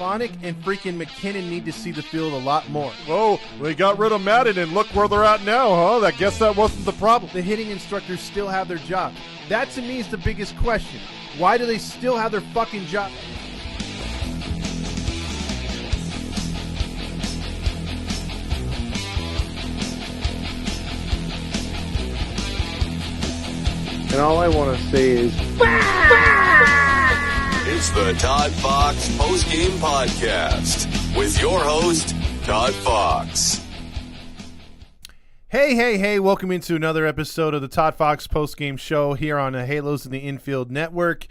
Stefanik and freaking McKinnon need to see the field a lot more. Oh, they got rid of Madden and look where they're at now, huh? I guess that wasn't the problem. The hitting instructors still have their job. That to me is the biggest question. Why do they still have their fucking job? And all I want to say is, It's the Todd Fox Postgame Podcast with your host, Todd Fox. Hey, welcome into another episode of the Todd Fox Postgame Show here on the Halos in the Infield Network.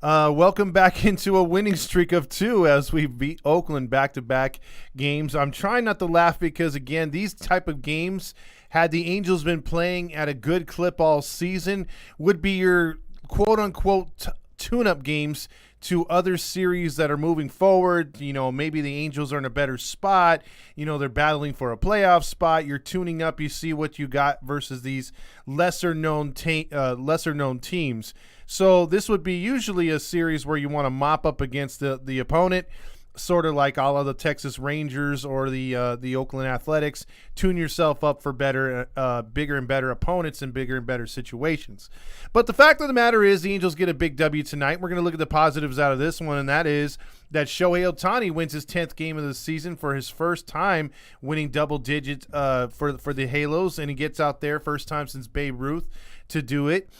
Welcome back into a winning streak of 2 as we beat Oakland back-to-back games. I'm trying not to laugh because, again, these type of games, had the Angels been playing at a good clip all season, would be your quote-unquote tune-up games to other series that are moving forward. You know, maybe the Angels are in a better spot. You know, they're battling for a playoff spot. You're tuning up. You see what you got versus these lesser-known teams. So this would be usually a series where you want to mop up against the opponent, sort of like all of the Texas Rangers or the Oakland Athletics. Tune yourself up for bigger and better opponents and bigger and better situations. But the fact of the matter is the Angels get a big W tonight. We're going to look at the positives out of this one, and that is that Shohei Ohtani wins his 10th game of the season for his first time winning double digits for the Halos, and he gets out there first time since Babe Ruth to do it.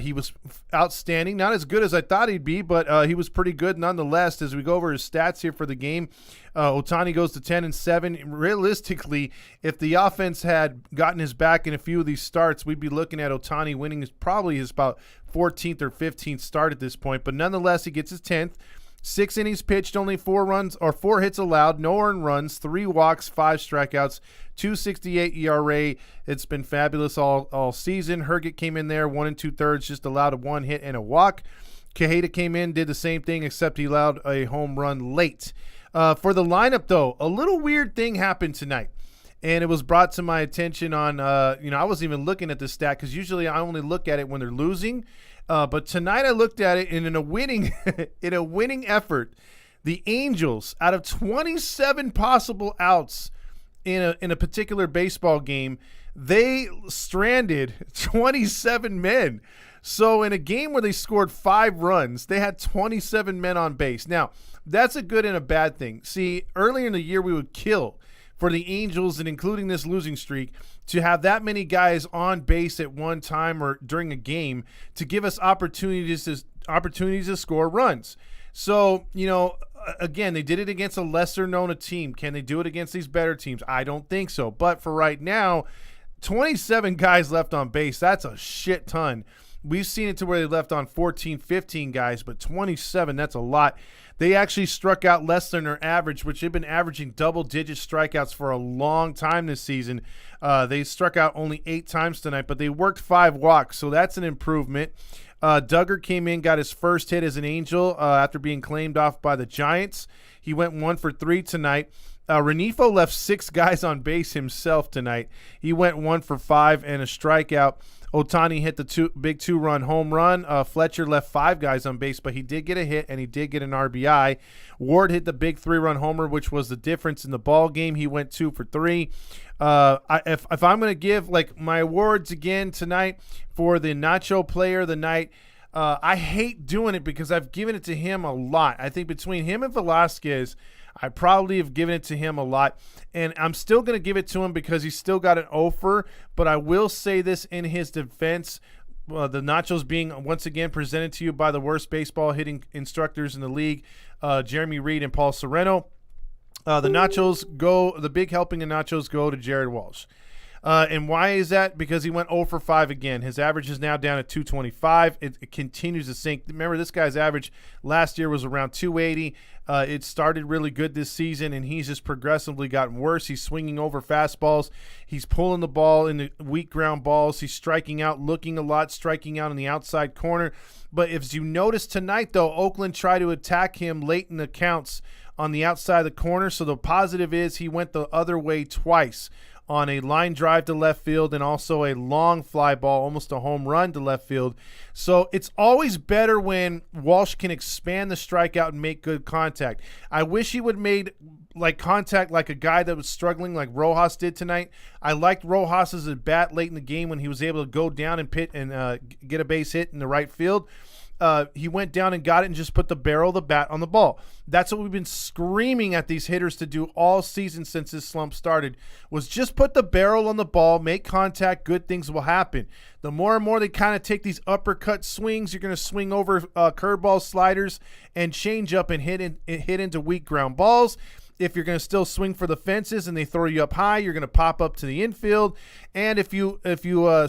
He was outstanding, not as good as I thought he'd be, but he was pretty good nonetheless. As we go over his stats here for the game, Ohtani goes to 10-7. Realistically, if the offense had gotten his back in a few of these starts, we'd be looking at Ohtani winning probably his about 14th or 15th start at this point. But nonetheless, he gets his 10th. 6 innings pitched, only 4 hits allowed, no earned runs, 3 walks, 5 strikeouts, 2.68 ERA. It's been fabulous all season. Herget came in there 1 2/3, just allowed a 1 hit and a walk. Quijada came in, did the same thing, except he allowed a home run late. For the lineup, though, a little weird thing happened tonight, and it was brought to my attention on, I wasn't even looking at this stat because usually I only look at it when they're losing. But tonight I looked at it, and in a winning effort, the Angels, out of 27 possible outs in a particular baseball game, they stranded 27 men. So in a game where they scored 5 runs, they had 27 men on base. Now, that's a good and a bad thing. See, earlier in the year we would kill for the Angels, and including this losing streak, to have that many guys on base at one time or during a game to give us opportunities to score runs. So, again, they did it against a lesser-known team. Can they do it against these better teams? I don't think so. But for right now, 27 guys left on base, that's a shit ton. We've seen it to where they left on 14, 15 guys, but 27, that's a lot. They actually struck out less than their average, which they've been averaging double-digit strikeouts for a long time this season. They struck out only 8 times tonight, but they worked 5 walks, so that's an improvement. Duggar came in, got his first hit as an Angel after being claimed off by the Giants. He went 1 for 3 tonight. Renifo left 6 guys on base himself tonight. He went 1 for 5 and a strikeout. Ohtani hit the big 2-run home run. Fletcher left 5 guys on base, but he did get a hit and he did get an RBI. Ward hit the big 3-run homer, which was the difference in the ball game. He went 2 for 3. If I'm going to give my awards again tonight for the Nacho Player of the Night, I hate doing it because I've given it to him a lot. I think between him and Velasquez, I probably have given it to him a lot, and I'm still going to give it to him because he's still got an offer, but I will say this in his defense, the Nachos being once again presented to you by the worst baseball hitting instructors in the league, Jeremy Reed and Paul Sereno. The big helping of Nachos go to Jared Walsh. And why is that? Because he went 0 for 5 again. His average is now down at 225. It continues to sink. Remember, this guy's average last year was around 280. It started really good this season, and he's just progressively gotten worse. He's swinging over fastballs. He's pulling the ball in the weak ground balls. He's striking out, looking a lot, striking out in the outside corner. But if you notice tonight, though, Oakland tried to attack him late in the counts on the outside of the corner. So the positive is he went the other way twice on a line drive to left field and also a long fly ball, almost a home run to left field. So it's always better when Walsh can expand the strikeout and make good contact. I wish he would have made contact like a guy that was struggling like Rojas did tonight. I liked Rojas's at bat late in the game when he was able to go down and get a base hit in the right field. He went down and got it and just put the barrel of the bat on the ball. That's what we've been screaming at these hitters to do all season since this slump started, was just put the barrel on the ball, make contact, good things will happen. The more and more they kind of take these uppercut swings, you're going to swing over curveball, sliders, and change up and hit into weak ground balls. If you're going to still swing for the fences and they throw you up high, you're going to pop up to the infield. And if you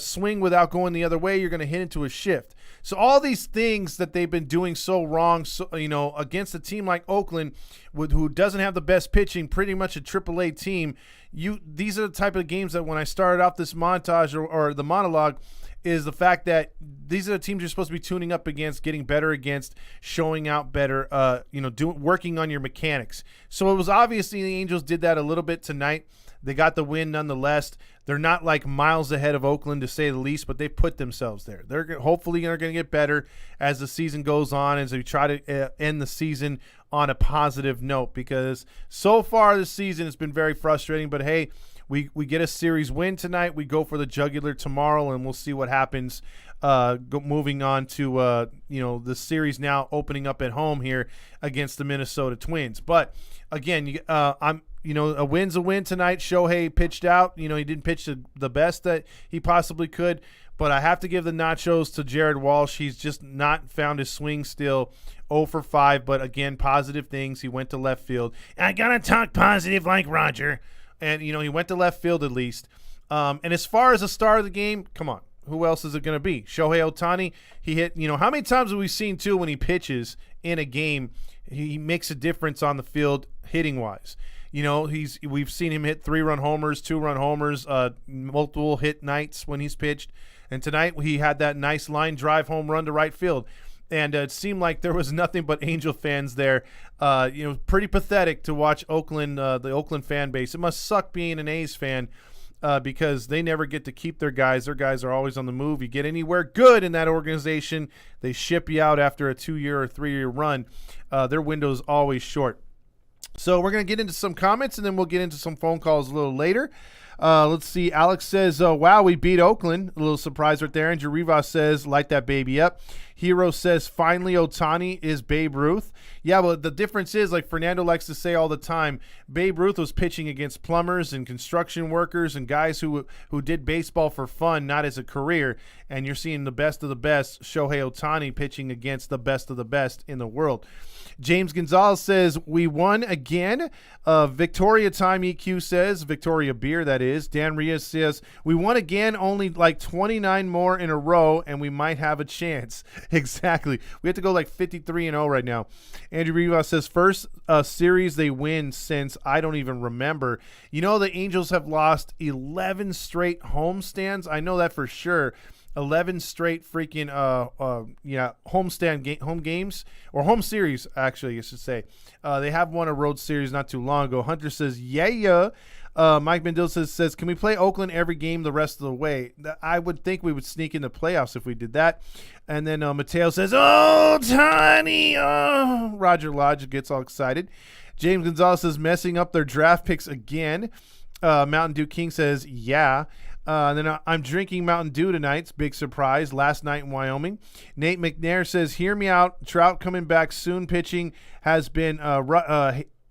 swing without going the other way, you're going to hit into a shift. So all these things that they've been doing so wrong, against a team like Oakland, who doesn't have the best pitching, pretty much a AAA team, these are the type of games that when I started off this montage or the monologue, is the fact that these are the teams you're supposed to be tuning up against, getting better against, showing out better, working on your mechanics. So it was obviously the Angels did that a little bit tonight. They got the win nonetheless. They're not like miles ahead of Oakland, to say the least, but they put themselves there. They're hopefully going to get better as the season goes on, as they try to end the season on a positive note, because so far this season has been very frustrating. But hey, we get a series win tonight. We go for the jugular tomorrow, and we'll see what happens moving on to the series now opening up at home here against the Minnesota Twins. But again, a win's a win tonight. Shohei pitched out. He didn't pitch the best that he possibly could, but I have to give the nachos to Jared Walsh. He's just not found his swing still. 0 for 5, but again, positive things. He went to left field. I got to talk positive like Roger. And, he went to left field at least. And as far as the star of the game, come on. Who else is it going to be? Shohei Ohtani. He hit, how many times have we seen, too, when he pitches in a game, he makes a difference on the field hitting-wise. We've seen him hit 3-run homers, 2-run homers, multiple hit nights when he's pitched. And tonight he had that nice line drive home run to right field. And it seemed like there was nothing but Angel fans there. Pretty pathetic to watch Oakland, the Oakland fan base. It must suck being an A's fan because they never get to keep their guys. Their guys are always on the move. You get anywhere good in that organization, they ship you out after a 2-year or 3-year run. Their window is always short. So we're going to get into some comments, and then we'll get into some phone calls a little later. Let's see. Alex says, wow, we beat Oakland. A little surprise right there. Andrew Rivas says, light that baby up. Hero says, finally, Ohtani is Babe Ruth. Yeah, well, the difference is, like Fernando likes to say all the time, Babe Ruth was pitching against plumbers and construction workers and guys who did baseball for fun, not as a career. And you're seeing the best of the best, Shohei Ohtani, pitching against the best of the best in the world. James Gonzalez says, we won again. Victoria Time EQ says, Victoria Beer, that is. Dan Rios says, we won again, only like 29 more in a row, and we might have a chance. Exactly. We have to go like 53-0 right now. Andrew Rivas says, first series they win since I don't even remember. The Angels have lost 11 straight homestands. I know that for sure. 11 straight freaking home games, or home series, actually, I should say. They have won a road series not too long ago. Hunter says, yeah. Mike Mendoza says, can we play Oakland every game the rest of the way? I would think we would sneak in the playoffs if we did that. And then Mateo says, oh, Tiny. Oh. Roger Lodge gets all excited. James Gonzalez says, messing up their draft picks again. Mountain Dew King says, yeah. And then I'm drinking Mountain Dew tonight. Big surprise. Last night in Wyoming. Nate McNair says, hear me out. Trout coming back soon. Pitching has been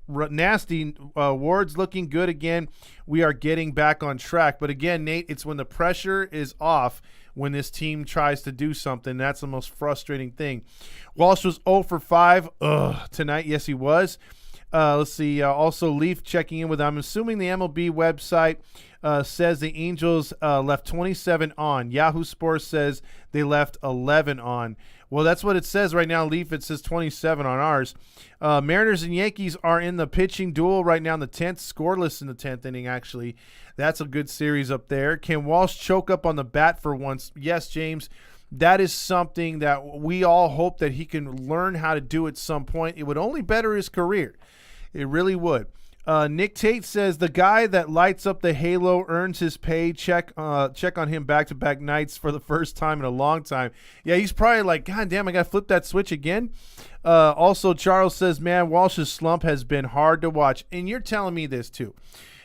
nasty. Ward's looking good again. We are getting back on track. But again, Nate, it's when the pressure is off when this team tries to do something. That's the most frustrating thing. Walsh was 0 for 5 tonight. Yes, he was. Let's see. Also, Leaf checking in with, I'm assuming the MLB website says the Angels left 27 on. Yahoo Sports says they left 11 on. Well, that's what it says right now, Leaf. It says 27 on ours. Mariners and Yankees are in the pitching duel right now in the 10th, scoreless in the 10th inning, actually. That's a good series up there. Can Walsh choke up on the bat for once? Yes, James. That is something that we all hope that he can learn how to do at some point. It would only better his career. It really would. Nick Tate says the guy that lights up the halo earns his pay. Check on him back-to-back nights for the first time in a long time. Yeah, he's probably like, God damn, I got to flip that switch again. Also, Charles says, man, Walsh's slump has been hard to watch. And you're telling me this too.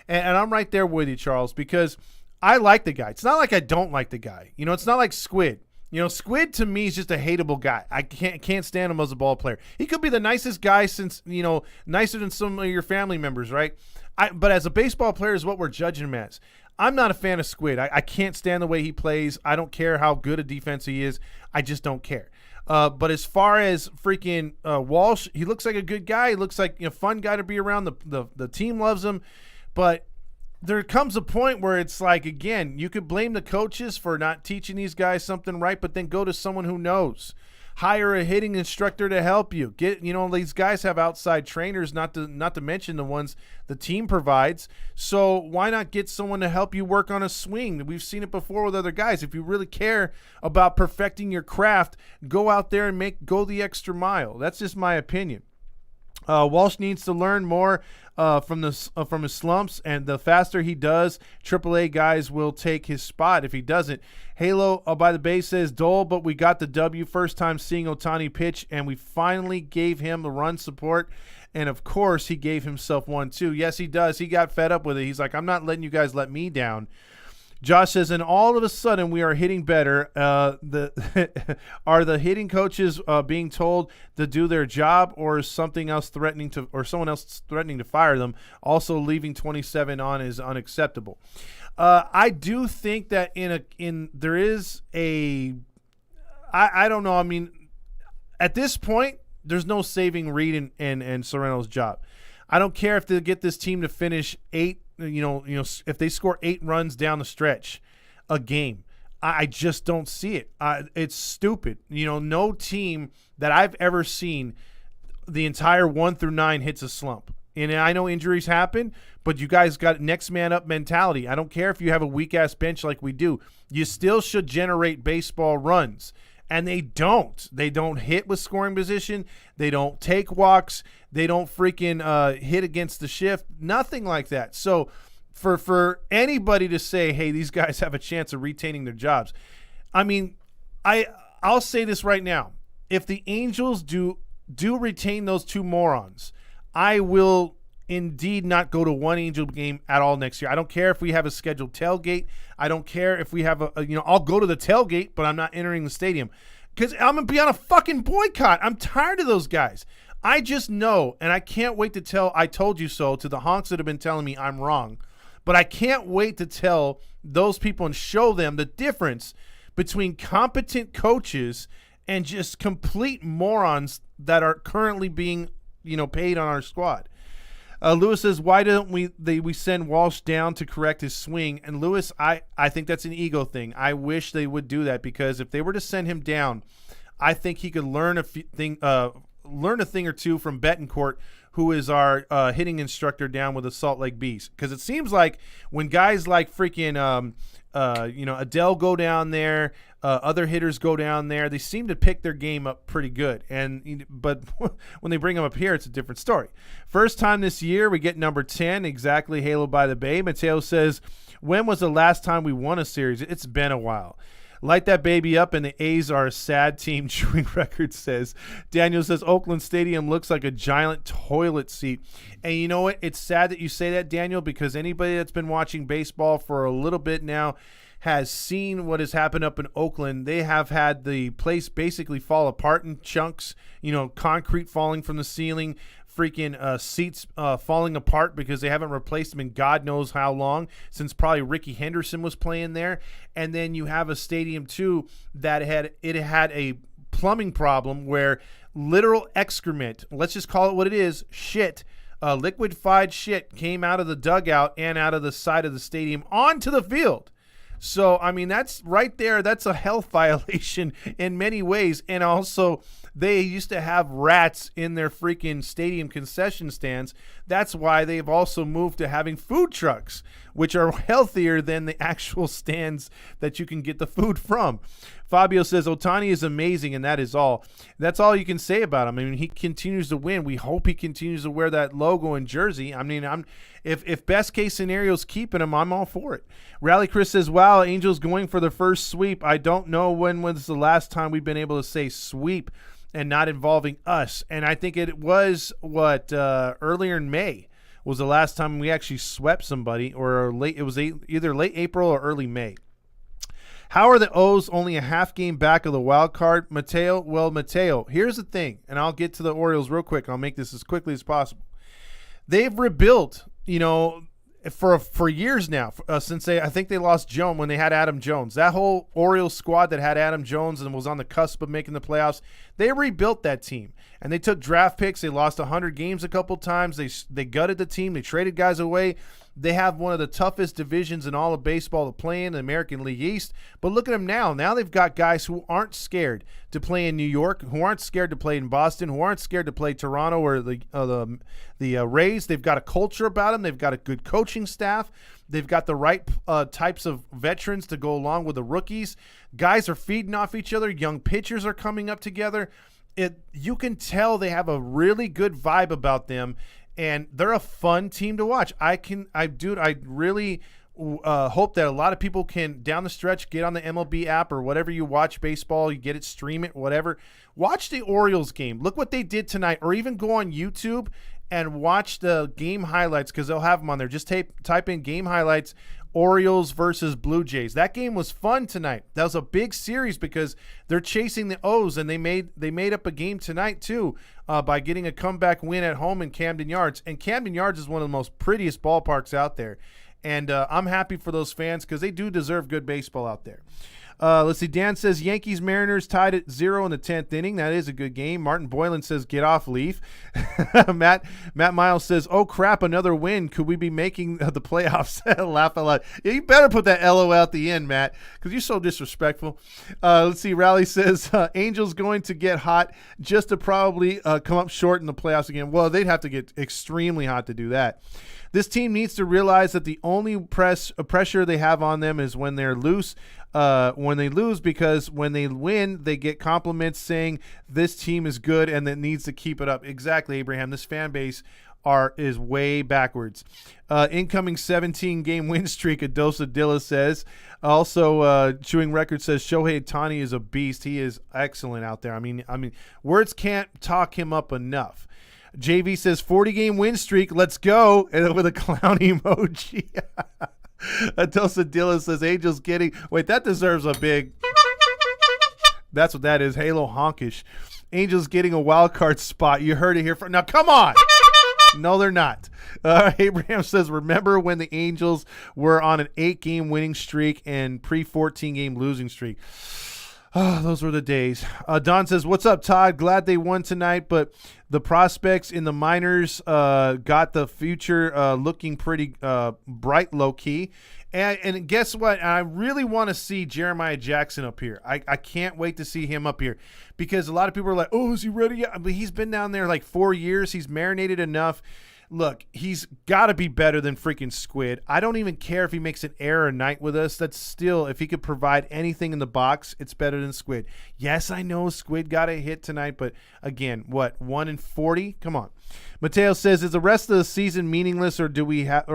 And I'm right there with you, Charles, because I like the guy. It's not like I don't like the guy. You know, it's not like Squid. You know, Squid to me is just a hateable guy. I can't stand him as a ball player. He could be the nicest guy since, you know, nicer than some of your family members, right? But as a baseball player is what we're judging him as. I'm not a fan of Squid. I can't stand the way he plays. I don't care how good a defense he is. I just don't care. But as far as freaking Walsh, he looks like a good guy. He looks like a fun guy to be around. The team loves him. But there comes a point where it's like, again, you could blame the coaches for not teaching these guys something right, but then go to someone who knows. Hire a hitting instructor to help you. These guys have outside trainers, not to mention the ones the team provides. So why not get someone to help you work on a swing? We've seen it before with other guys. If you really care about perfecting your craft, go out there and go the extra mile. That's just my opinion. Walsh needs to learn more from his slumps, and the faster he does, AAA guys will take his spot. If he doesn't, Halo by the Bay says, Dole, but we got the W. First time seeing Ohtani pitch, and we finally gave him the run support. And, of course, he gave himself one, too. Yes, he does. He got fed up with it. He's like, I'm not letting you guys let me down. Josh says, and all of a sudden we are hitting better. Are the hitting coaches being told to do their job, or is someone else threatening to fire them? Also, leaving 27 on is unacceptable. I do think that there is a I don't know. I mean, at this point, there's no saving Reed and Sorrento's job. I don't care if they get this team to finish 8. If they score 8 runs down the stretch a game, I just don't see it. It's stupid. No team that I've ever seen the entire 1 through 9 hits a slump. And I know injuries happen, but you guys got next man up mentality. I don't care if you have a weak ass bench like we do. You still should generate baseball runs. And they don't. They don't hit with scoring position. They don't take walks. They don't freaking hit against the shift. Nothing like that. So for anybody to say, hey, these guys have a chance of retaining their jobs, I mean, I'll say this right now. If the Angels do retain those 2 morons, I will indeed not go to one Angel game at all next year. I don't care if we have a scheduled tailgate. I don't care if we have I'll go to the tailgate, but I'm not entering the stadium because I'm going to be on a fucking boycott. I'm tired of those guys. I just know, and I can't wait to tell I told you so to the honks that have been telling me I'm wrong, but I can't wait to tell those people and show them the difference between competent coaches and just complete morons that are currently being, paid on our squad. Lewis says, why don't we send Walsh down to correct his swing? And Lewis, I think that's an ego thing. I wish they would do that, because if they were to send him down, I think he could learn a thing or two from Betancourt, who is our hitting instructor down with the Salt Lake Bees. Because it seems like when guys like freaking Adele go down there, other hitters go down there, they seem to pick their game up pretty good. But when they bring them up here, it's a different story. First time this year, we get number 10, exactly, Halo by the Bay. Mateo says, when was the last time we won a series? It's been a while. Light that baby up, and the A's are a sad team, Chewing Record says. Daniel says, Oakland Stadium looks like a giant toilet seat. And you know what? It's sad that you say that, Daniel, because anybody that's been watching baseball for a little bit now has seen what has happened up in Oakland. They have had the place basically fall apart in chunks, concrete falling from the ceiling, freaking seats falling apart because they haven't replaced them in God knows how long, since probably Ricky Henderson was playing there. And then you have a stadium too that had a plumbing problem where literal excrement, let's just call it what it is, shit, liquefied shit came out of the dugout and out of the side of the stadium onto the field. So, I mean, that's right there. That's a health violation in many ways. And also They used to have rats in their freaking stadium concession stands. That's why they've also moved to having food trucks, which are healthier than the actual stands that you can get the food from. Fabio says Ohtani is amazing, and that is all. That's all you can say about him. I mean, he continues to win. We hope he continues to wear that logo and jersey. I mean, if best case scenario is keeping him, I'm all for it. Rally Chris says, wow, Angels going for the first sweep. I don't know when was the last time we've been able to say sweep and not involving us. And I think it was, earlier in May was the last time we actually swept somebody, or late. It was either late April or early May. How are the O's only a half game back of the wild card? Mateo, here's the thing, and I'll get to the Orioles real quick. I'll make this as quickly as possible. They've rebuilt, for years now, since I think they lost Jones when they had Adam Jones. That whole Orioles squad that had Adam Jones and was on the cusp of making the playoffs, they rebuilt that team. And they took draft picks. They lost 100 games a couple times. They gutted the team. They traded guys away. They have one of the toughest divisions in all of baseball to play in, the American League East. But look at them now. Now they've got guys who aren't scared to play in New York, who aren't scared to play in Boston, who aren't scared to play Toronto or the Rays. They've got a culture about them. They've got a good coaching staff. They've got the right types of veterans to go along with the rookies. Guys are feeding off each other. Young pitchers are coming up together. You can tell they have a really good vibe about them. And they're a fun team to watch. I really hope that a lot of people can, down the stretch, get on the MLB app or whatever you watch baseball, you get it, stream it, whatever. Watch the Orioles game. Look what they did tonight, or even go on YouTube and watch the game highlights, because they'll have them on there. Just type in game highlights, Orioles versus Blue Jays. That game was fun tonight. That was a big series because they're chasing the O's, and they made up a game tonight too by getting a comeback win at home in Camden Yards. And Camden Yards is one of the most prettiest ballparks out there. And I'm happy for those fans because they do deserve good baseball out there. Let's see. Dan says Yankees-Mariners tied at 0 in the 10th inning. That is a good game. Martin Boylan says get off, Leaf. Matt Miles says, oh, crap, another win. Could we be making the playoffs? Laugh a lot. Yeah, you better put that LO at the end, Matt, because you're so disrespectful. Let's see. Rally says Angels going to get hot just to probably come up short in the playoffs again. Well, they'd have to get extremely hot to do that. This team needs to realize that the only pressure they have on them is when they're loose. When they lose, because when they win, they get compliments saying this team is good and that needs to keep it up. Exactly, Abraham. This fan base is way backwards. Incoming 17-game win streak, Adosa Dilla says. Also, Chewing Record says Shohei Ohtani is a beast. He is excellent out there. I mean, words can't talk him up enough. JV says 40-game win streak. Let's go. And with a clown emoji. Adosa Dilla says Angels getting. Wait, that deserves a big. That's what that is. Halo honkish. Angels getting a wild card spot. You heard it here from. Now, come on. No, they're not. Abraham says, remember when the Angels were on an 8-game winning streak and pre-14-game losing streak? Oh, those were the days. Don says, what's up, Todd? Glad they won tonight, but the prospects in the minors got the future looking pretty bright, low-key. And guess what? I really want to see Jeremiah Jackson up here. I can't wait to see him up here because a lot of people are like, oh, is he ready yet? But he's been down there like 4 years. He's marinated enough. Look, he's got to be better than freaking Squid. I don't even care if he makes an error a night with us. That's still, if he could provide anything in the box, it's better than Squid. Yes, I know Squid got a hit tonight, but again, what, 1 in 40? Come on. Mateo says, is the rest of the season meaningless, or do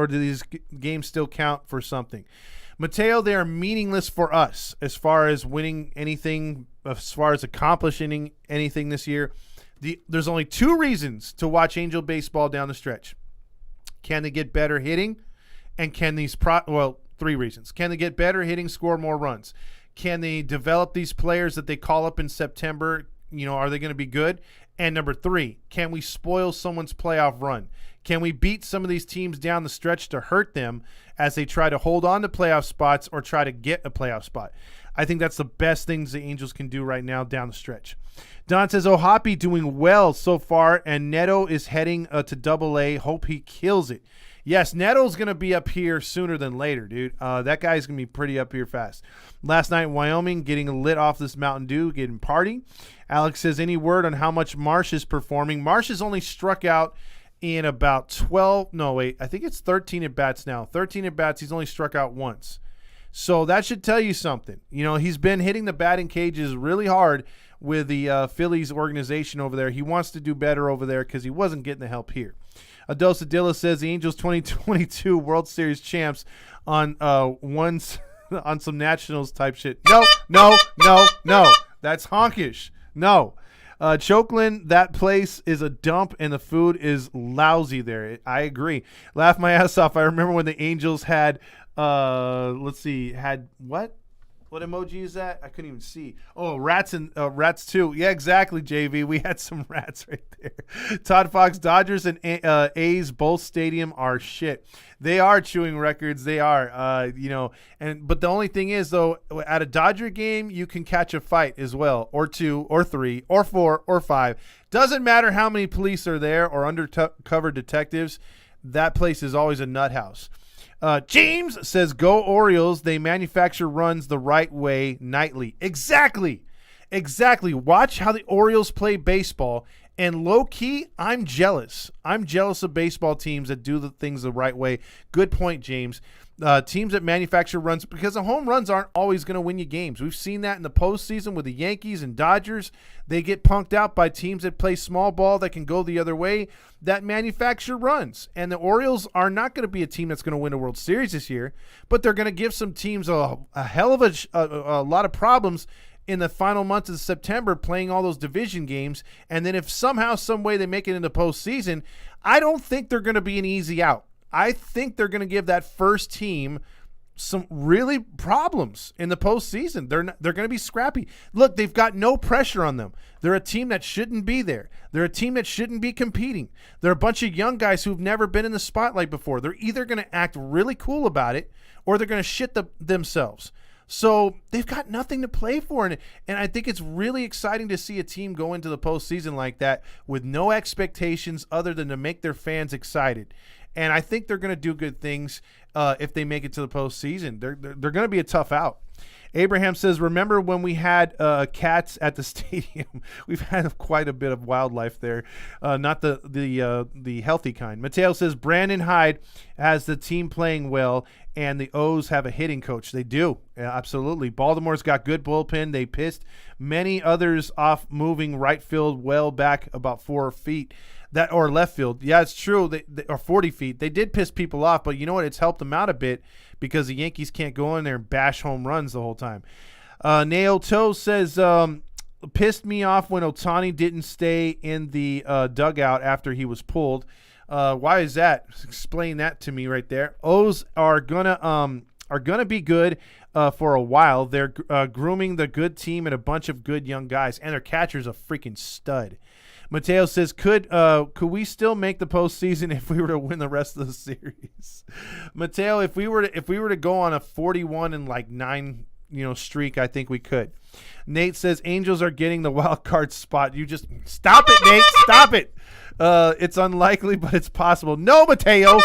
these games still count for something? Mateo, they are meaningless for us as far as winning anything, as far as accomplishing anything this year. There's only 2 reasons to watch Angel baseball down the stretch. Can they get better hitting? And can these 3 reasons. Can they get better hitting, score more runs? Can they develop these players that they call up in September? Are they going to be good? And number 3, can we spoil someone's playoff run? Can we beat some of these teams down the stretch to hurt them as they try to hold on to playoff spots or try to get a playoff spot? I think that's the best things the Angels can do right now down the stretch. Don says, Hoppy doing well so far, and Neto is heading to Double-A. Hope he kills it. Yes, Neto's going to be up here sooner than later, dude. That guy's going to be pretty up here fast. Last night in Wyoming, getting lit off this Mountain Dew, getting party. Alex says, any word on how much Marsh is performing? Marsh has only struck out in about 12. No, wait. I think it's 13 at-bats now. 13 at-bats. He's only struck out once. So that should tell you something. You know, he's been hitting the batting cages really hard with the Phillies organization over there. He wants to do better over there because he wasn't getting the help here. Adosadilla says the Angels 2022 World Series champs on on some Nationals type shit. No. That's honkish. No. Chokeland, that place is a dump and the food is lousy there. I agree. Laugh my ass off. I remember when the Angels had, had what? What emoji is that? I couldn't even see. Oh, rats and rats too. Yeah, exactly, JV. We had some rats right there. Todd Fox, Dodgers and A's both stadium are shit. They are chewing records. They are, but the only thing is though, at a Dodger game, you can catch a fight as well, or 2, or 3, or 4, or 5. Doesn't matter how many police are there or undercover detectives. That place is always a nut house. James says, go Orioles. They manufacture runs the right way nightly. Exactly. Watch how the Orioles play baseball. And low-key, I'm jealous. I'm jealous of baseball teams that do the things the right way. Good point, James. Teams that manufacture runs, because the home runs aren't always going to win you games. We've seen that in the postseason with the Yankees and Dodgers. They get punked out by teams that play small ball that can go the other way, that manufacture runs. And the Orioles are not going to be a team that's going to win a World Series this year, but they're going to give some teams a hell of a lot of problems in the final months of September playing all those division games. And then if somehow, some way they make it into postseason, I don't think they're going to be an easy out. I think they're going to give that first team some really problems in the postseason. They're going to be scrappy. Look, they've got no pressure on them. They're a team that shouldn't be there. They're a team that shouldn't be competing. They're a bunch of young guys who've never been in the spotlight before. They're either going to act really cool about it or they're going to shit themselves. So they've got nothing to play for. And I think it's really exciting to see a team go into the postseason like that with no expectations other than to make their fans excited. And I think they're going to do good things if they make it to the postseason. They're going to be a tough out. Abraham says, remember when we had cats at the stadium? We've had quite a bit of wildlife there, not the healthy kind. Mateo says, Brandon Hyde has the team playing well, and the O's have a hitting coach. They do, absolutely. Baltimore's got good bullpen. They pissed many others off moving right field well back about 4 feet. Or left field. Yeah, it's true. They or 40 feet. They did piss people off, but you know what? It's helped them out a bit because the Yankees can't go in there and bash home runs the whole time. Nail Toe says, pissed me off when Ohtani didn't stay in the dugout after he was pulled. Why is that? Explain that to me right there. O's are gonna be good for a while. They're grooming the good team and a bunch of good young guys, and their catcher's a freaking stud. Mateo says, could we still make the postseason if we were to win the rest of the series? Mateo, if we were to go on a 41 and like 9 streak, I think we could. Nate says Angels are getting the wild card spot. You just stop it, Nate. Stop it. It's unlikely, but it's possible. No, Mateo.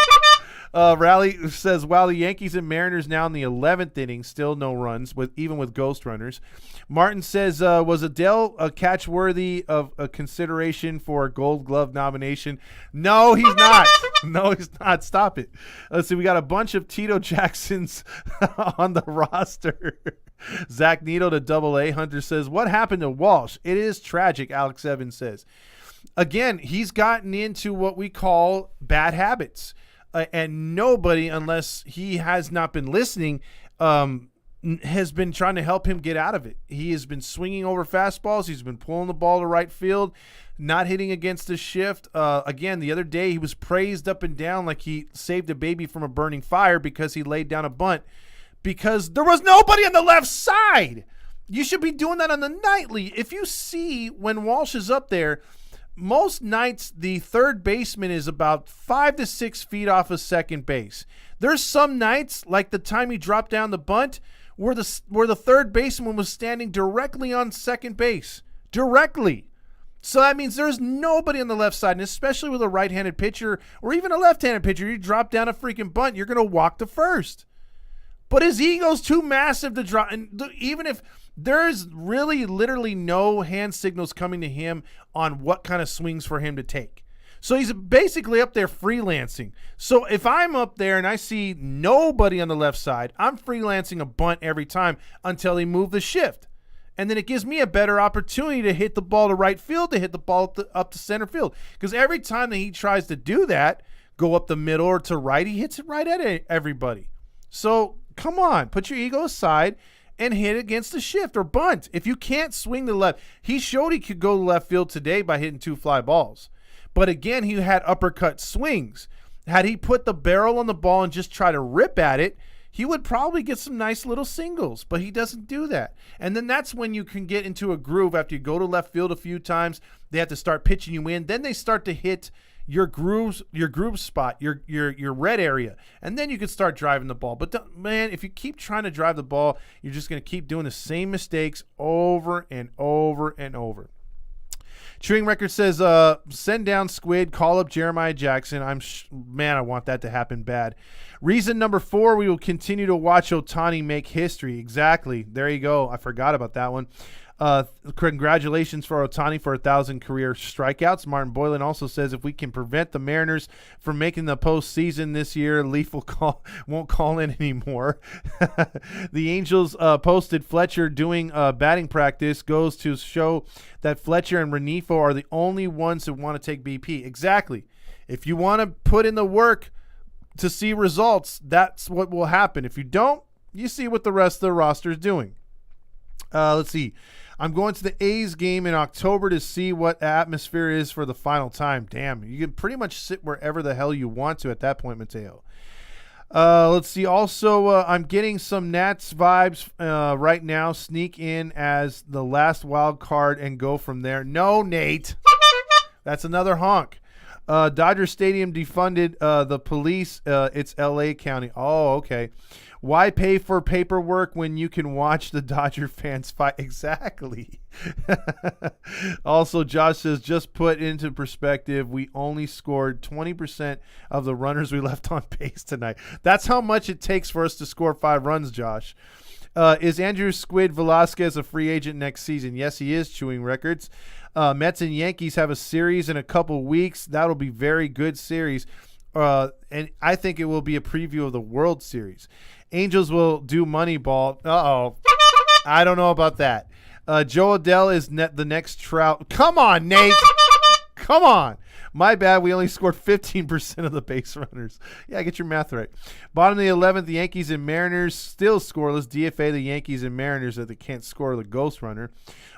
Rally says, while the Yankees and Mariners now in the 11th inning, still no runs, even with ghost runners. Martin says, was Adele a catch worthy of a consideration for a Gold Glove nomination? No, he's not. No, he's not. Stop it. Let's see. We got a bunch of Tito Jacksons on the roster. Zach Needle to Double-A. Hunter says, what happened to Walsh? It is tragic, Alex Evans says. Again, he's gotten into what we call bad habits. And nobody, unless he has not been listening, has been trying to help him get out of it. He has been swinging over fastballs. He's been pulling the ball to right field, not hitting against the shift. Again, the other day he was praised up and down like he saved a baby from a burning fire because he laid down a bunt because there was nobody on the left side. You should be doing that on the nightly. If you see when Walsh is up there, most nights the third baseman is about 5 to 6 feet off of second base. There's some nights, like the time he dropped down the bunt, where the third baseman was standing directly on second base. Directly. So that means there's nobody on the left side, and especially with a right-handed pitcher or even a left-handed pitcher, you drop down a freaking bunt, you're going to walk to first. But his ego's too massive to drop. And even if there's really literally no hand signals coming to him on what kind of swings for him to take. So he's basically up there freelancing. So if I'm up there and I see nobody on the left side, I'm freelancing a bunt every time until he moved the shift. And then it gives me a better opportunity to hit the ball to right field, to hit the ball up to center field. Because every time that he tries to do that, go up the middle or to right, he hits it right at everybody. So come on, put your ego aside and hit against the shift or bunt. If you can't swing the left, he showed he could go to left field today by hitting 2 fly balls. But again, he had uppercut swings. Had he put the barrel on the ball and just try to rip at it, he would probably get some nice little singles, but he doesn't do that. And then that's when you can get into a groove after you go to left field a few times. They have to start pitching you in. Then they start to hit your groove spot, your red area, and then you can start driving the ball. But man, if you keep trying to drive the ball, you're just going to keep doing the same mistakes over and over and over. Chewing Record says, send down Squid, call up Jeremiah Jackson. Man, I want that to happen bad. Reason number 4, we will continue to watch Ohtani make history. Exactly. There you go. I forgot about that one. Congratulations for Ohtani for 1,000 career strikeouts. Martin Boylan also says if we can prevent the Mariners from making the postseason this year, Leaf won't call in anymore. The Angels posted Fletcher doing batting practice goes to show that Fletcher and Renifo are the only ones who want to take BP. Exactly. If you want to put in the work to see results, that's what will happen. If you don't, you see what the rest of the roster is doing. Let's see. I'm going to the A's game in October to see what atmosphere is for the final time. Damn, you can pretty much sit wherever the hell you want to at that point, Mateo. Let's see. Also, I'm getting some Nats vibes right now. Sneak in as the last wild card and go from there. No, Nate. That's another honk. Dodger Stadium defunded the police. It's L.A. County. Oh, okay. Why pay for paperwork when you can watch the Dodger fans fight? Exactly. Also, Josh says, just put into perspective, we only scored 20% of the runners we left on base tonight. That's how much it takes for us to score 5 runs, Josh. Is Andrew Squid Velasquez a free agent next season? Yes, he is. Chewing Records. Mets and Yankees have a series in a couple weeks. That'll be very good series. And I think it will be a preview of the World Series. Angels will do Moneyball. Uh-oh. I don't know about that. Joe Adell is the next Trout. Come on, Nate. Come on. My bad. We only scored 15% of the base runners. Yeah, get your math right. Bottom of the 11th, the Yankees and Mariners still scoreless. DFA the Yankees and Mariners that they can't score the ghost runner.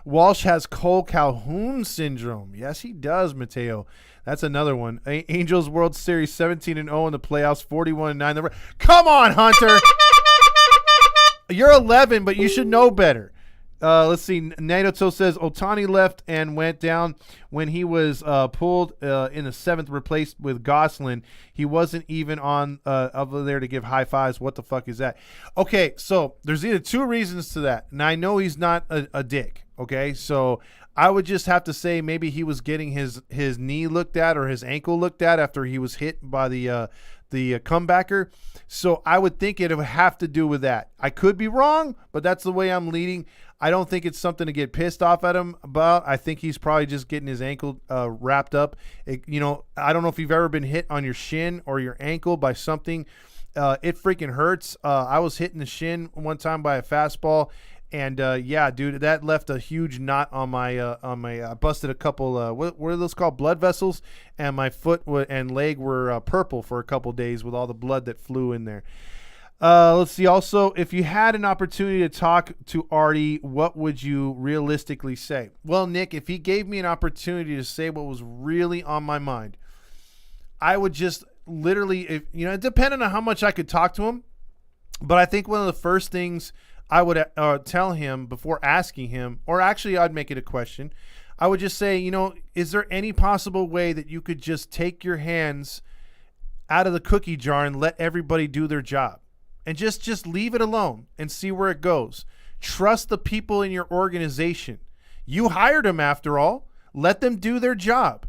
Walsh has Cole Calhoun syndrome. Yes, he does, Mateo. That's another one. Angels World Series 17-0 in the playoffs, 41-9. Come on, Hunter. You're 11, but you should know better. Let's see. Naito says Ohtani left and went down when he was pulled in the 7th, replaced with Gosselin. He wasn't even on over there to give high fives. What the fuck is that? Okay, so there's either 2 reasons to that. And I know he's not a dick. Okay, so I would just have to say maybe he was getting his knee looked at or his ankle looked at after he was hit by the comebacker. So I would think it would have to do with that. I could be wrong, but that's the way I'm leading. I don't think it's something to get pissed off at him about. I think he's probably just getting his ankle wrapped up. I don't know if you've ever been hit on your shin or your ankle by something. It freaking hurts. I was hit in the shin one time by a fastball. And yeah, dude, that left a huge knot on my I busted a couple what are those called, blood vessels, and my foot and leg were purple for a couple days with all the blood that flew in there. Let's see. Also, if you had an opportunity to talk to Artie, what would you realistically say? Well, Nick, if he gave me an opportunity to say what was really on my mind, I would just literally, depending on how much I could talk to him, but I think one of the first things I would tell him before asking him, or actually I'd make it a question. I would just say, is there any possible way that you could just take your hands out of the cookie jar and let everybody do their job and just leave it alone and see where it goes? Trust the people in your organization. You hired them after all. Let them do their job.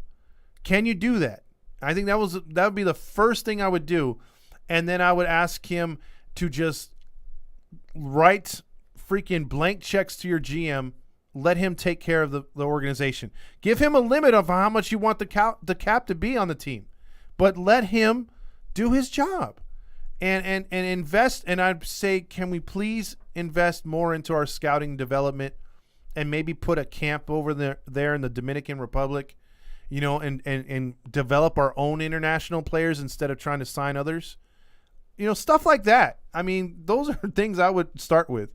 Can you do that? I think that would be the first thing I would do. And then I would ask him to just write freaking blank checks to your GM. Let him take care of the organization. Give him a limit of how much you want the cap to be on the team. But let him do his job. And invest. And I'd say, can we please invest more into our scouting development and maybe put a camp over there in the Dominican Republic, and develop our own international players instead of trying to sign others? Stuff like that. I mean, those are things I would start with.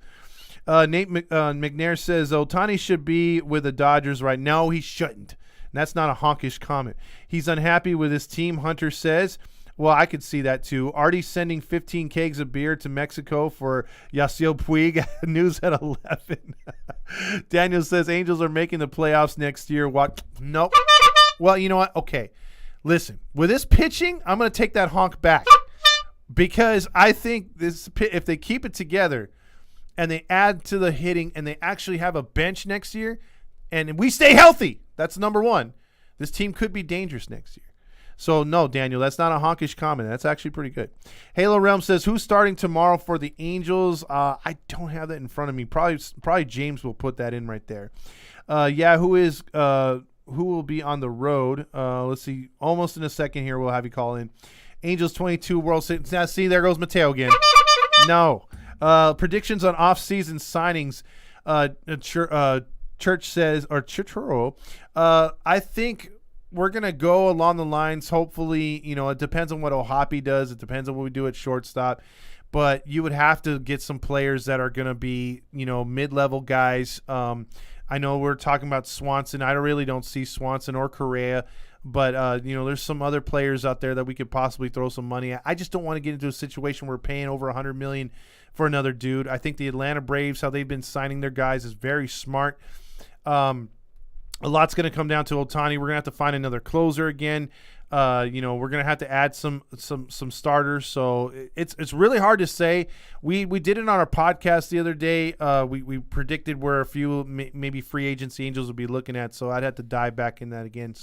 Nate McNair says, Ohtani should be with the Dodgers right now. He shouldn't. And that's not a honkish comment. He's unhappy with his team, Hunter says. Well, I could see that too. Artie sending 15 kegs of beer to Mexico for Yasiel Puig. News at 11. Daniel says Angels are making the playoffs next year. What? Nope. Well, you know what? Okay. Listen, with this pitching, I'm going to take that honk back because I think if they keep it together and they add to the hitting and they actually have a bench next year and we stay healthy, that's number one. This team could be dangerous next year. So, no, Daniel, that's not a honkish comment. That's actually pretty good. Halo Realm says, who's starting tomorrow for the Angels? I don't have that in front of me. Probably James will put that in right there. Who will be on the road? Let's see. Almost in a second here, we'll have you call in. Angels 22 World Series. Now, see, there goes Mateo again. No. Predictions on off-season signings. Church says, or Churro, I think we're going to go along the lines, hopefully, it depends on what Ohtani does. It depends on what we do at shortstop. But you would have to get some players that are going to be, mid-level guys. I know we're talking about Swanson. I really don't see Swanson or Correa. But, there's some other players out there that we could possibly throw some money at. I just don't want to get into a situation where we're paying over $100 million for another dude. I think the Atlanta Braves, how they've been signing their guys, is very smart. A lot's going to come down to Ohtani. We're going to have to find another closer again. We're going to have to add some starters. So it's really hard to say. We did it on our podcast the other day. We predicted where a few maybe free agency Angels would be looking at. So I'd have to dive back in that again.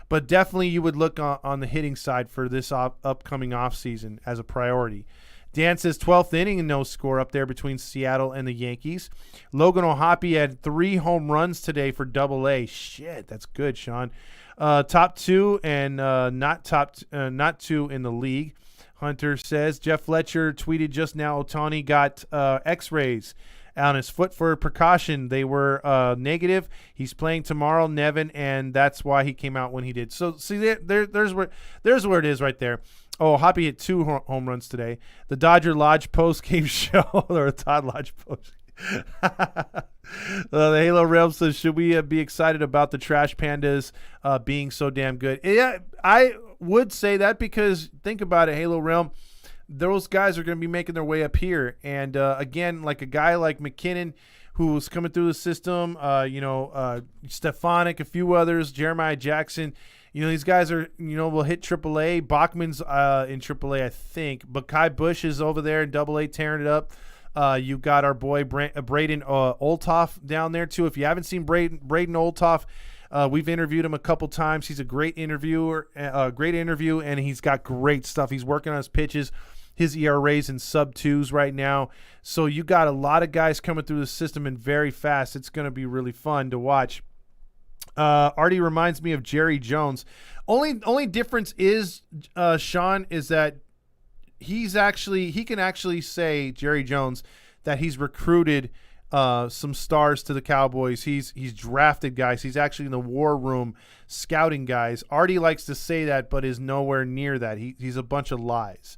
But definitely you would look on the hitting side for this upcoming offseason as a priority. Dan says 12th inning and no score up there between Seattle and the Yankees. Logan Ohtani had 3 home runs today for Double-A. Shit, that's good, Sean. Top 2 and not 2 in the league. Hunter says Jeff Fletcher tweeted just now Ohtani got X-rays on his foot for precaution. They were negative. He's playing tomorrow, Nevin, and that's why he came out when he did. So see, there's where it is right there. Oh, Hoppy hit 2 home runs today. The Dodger Lodge post-game show, or Todd Lodge post. The Halo Realm says, should we be excited about the Trash Pandas being so damn good? Yeah, I would say that because think about it, Halo Realm. Those guys are going to be making their way up here. And, again, like a guy like McKinnon who's coming through the system, Stefanik, a few others, Jeremiah Jackson. These guys are, will hit AAA. Bachman's in AAA, I think. But Kai Bush is over there in AA tearing it up. You got our boy Braden Olthoff down there, too. If you haven't seen Braden Olthoff, we've interviewed him a couple times. He's a great interviewer, and he's got great stuff. He's working on his pitches. His ERA's in sub-2s right now. So you got a lot of guys coming through the system and very fast. It's going to be really fun to watch. Artie reminds me of Jerry Jones. Only difference is, Sean, is that he can actually say, Jerry Jones, that he's recruited some stars to the Cowboys. He's drafted guys. He's actually in the war room scouting guys. Artie likes to say that, but is nowhere near that. He's a bunch of lies.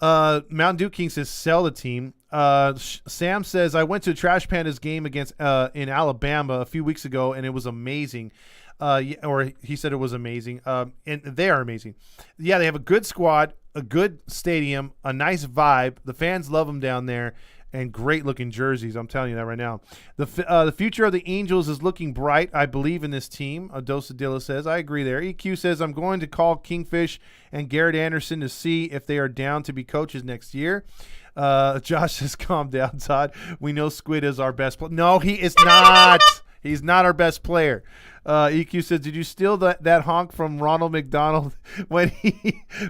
Mountain Dew King says sell the team. Sam says I went to a Trash Pandas game against in Alabama a few weeks ago and it was amazing. Or he said it was amazing. And they are amazing. Yeah, they have a good squad, a good stadium, a nice vibe. The fans love them down there, and great looking jerseys. I'm telling you that right now. The future of the Angels is looking bright. I believe in this team. Dosadilla says I agree there. EQ says I'm going to call Kingfish and Garrett Anderson to see if they are down to be coaches next year. Josh says calm down, Todd. We know Squid is our best player. No, he is not. He's not our best player. EQ says, did you steal that honk from Ronald McDonald when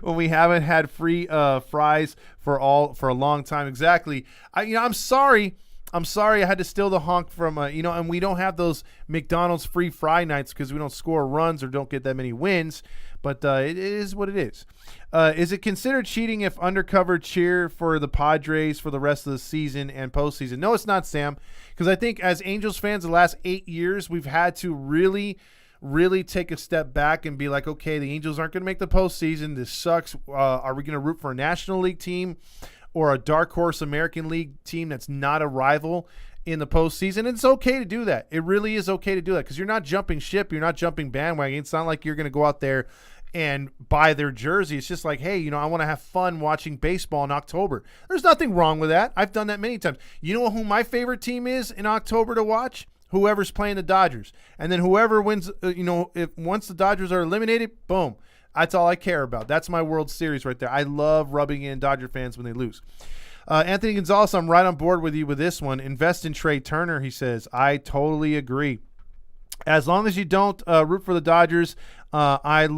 we haven't had free fries for a long time? Exactly. I'm sorry. I had to steal the honk from and we don't have those McDonald's free fry nights because we don't score runs or don't get that many wins. But it is what it is. Is it considered cheating if undercover cheer for the Padres for the rest of the season and postseason? No, it's not, Sam, because I think as Angels fans the last 8 years, we've had to really, really take a step back and be like, okay, the Angels aren't going to make the postseason. This sucks. Are we going to root for a National League team or a dark horse American League team that's not a rival in the postseason? It's okay to do that. It really is okay to do that because you're not jumping ship. You're not jumping bandwagon. It's not like you're going to go out there and buy their jersey. It's just like, hey, I want to have fun watching baseball in October. There's nothing wrong with that. I've done that many times. You know who my favorite team is in October to watch? Whoever's playing the Dodgers. And then whoever wins, if once the Dodgers are eliminated, boom. That's all I care about. That's my World Series right there. I love rubbing in Dodger fans when they lose. Anthony Gonzalez, I'm right on board with you with this one. Invest in Trey Turner, he says. I totally agree. As long as you don't root for the Dodgers, I'm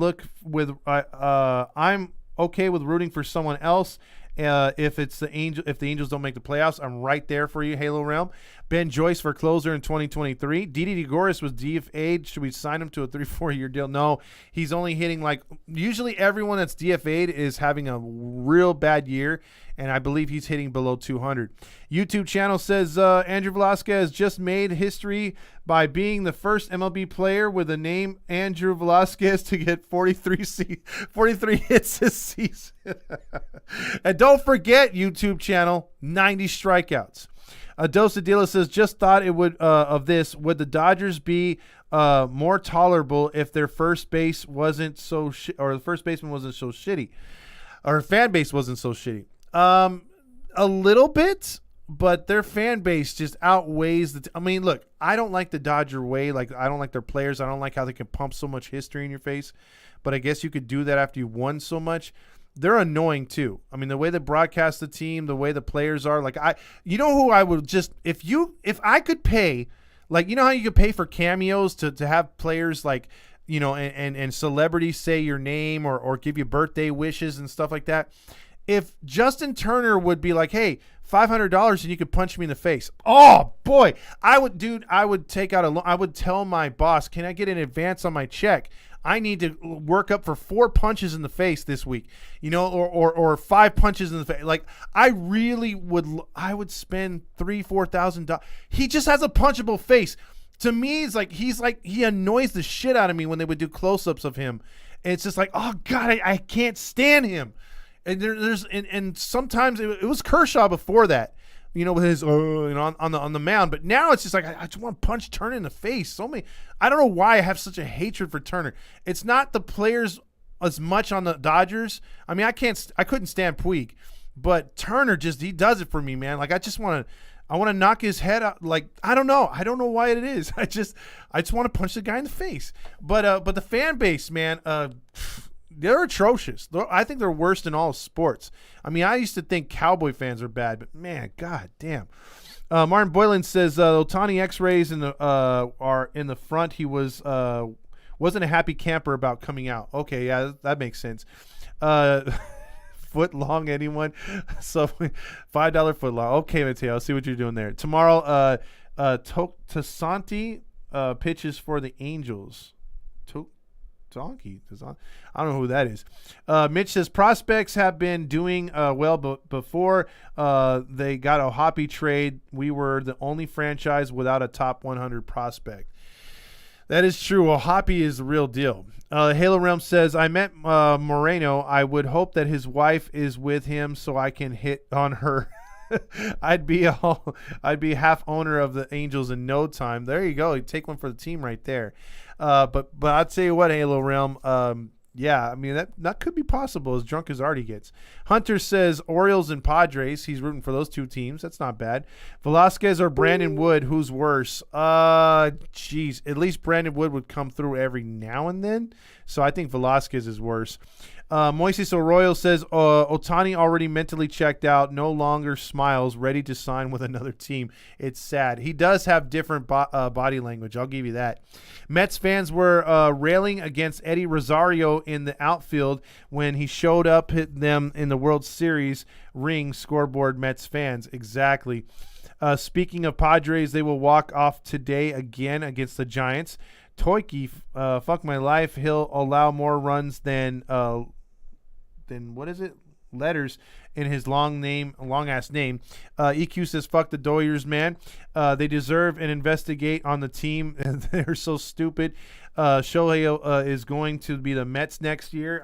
okay with rooting for someone else. If the Angels don't make the playoffs, I'm right there for you, Halo Realm. Ben Joyce for closer in 2023. Didi Gregorius was DFA'd. Should we sign him to a 3-4 year deal? No, he's only hitting usually everyone that's DFA'd is having a real bad year, and I believe he's hitting below 200. YouTube channel says Andrew Velasquez just made history by being the first MLB player with the name Andrew Velasquez to get 43 hits this season. And don't forget, YouTube channel, 90 strikeouts. Dosadilla says, just thought it would of this. Would the Dodgers be more tolerable if their first base wasn't so or the first baseman wasn't so shitty, or fan base wasn't so shitty? A little bit, but their fan base just outweighs look, I don't like the Dodger way. Like, I don't like their players. I don't like how they can pump so much history in your face. But I guess you could do that after you won so much. They're annoying too. I mean, the way they broadcast the team, the way the players are, who I would just, if I could pay, how you could pay for cameos to have players and celebrities say your name or give you birthday wishes and stuff like that. If Justin Turner would be like, hey, $500 and you could punch me in the face. Oh boy, I would take out I would tell my boss, can I get an advance on my check? I need to work up for 4 punches in the face this week, or 5 punches in the face. Like, I would spend $3,000-$4,000. He just has a punchable face. To me, it's like he annoys the shit out of me when they would do close-ups of him. And it's just like, oh God, I can't stand him. And and sometimes it was Kershaw before that, with his on the mound. But now it's just like I just want to punch Turner in the face. I don't know why I have such a hatred for Turner. It's not the players as much on the Dodgers. I mean, I couldn't stand Puig, but Turner he does it for me, man. Like, I want to knock his head out. Like, I don't know why it is. I just want to punch the guy in the face. But the fan base, man, they're atrocious. I think they're worse than all sports. I mean, I used to think Cowboy fans are bad, but man, god damn. Martin Boylan says Ohtani X-rays are in the front. He wasn't a happy camper about coming out. Okay, yeah, that makes sense. Foot long, anyone? So $5 foot long. Okay, Mateo, I'll see what you're doing there. Tomorrow, Tasanti pitches for the Angels. Donkey. I don't know who that is. Mitch says prospects have been doing well before they got a Hoppy trade. We were the only franchise without a top 100 prospect. That is true. Well, Hoppy is the real deal. Halo Realm says, I met Moreno. I would hope that his wife is with him so I can hit on her. I'd be half owner of the Angels in no time. There you go. You take one for the team right there. But I'll tell you what, Halo Realm, Yeah, I mean, that could be possible, as drunk as Artie gets. Hunter says Orioles and Padres. He's rooting for those two teams. That's not bad. Velasquez or Brandon Wood, who's worse? Geez. At least Brandon Wood would come through every now and then. So I think Velasquez is worse. Moises Arroyo says Ohtani already mentally checked out, no longer smiles, ready to sign with another team. It's sad. He does have different body language. I'll give you that. Mets fans were railing against Eddie Rosario in the outfield when he showed up, hit them in the World Series ring. Scoreboard Mets fans. Exactly. Speaking of Padres, they will walk off today again against the Giants. Toiki, fuck my life. He'll allow more runs than what is it? Letters in his long ass name. EQ says, fuck the Doyers, man. They deserve an investigate on the team. They're so stupid. Shohei is going to be the Mets next year.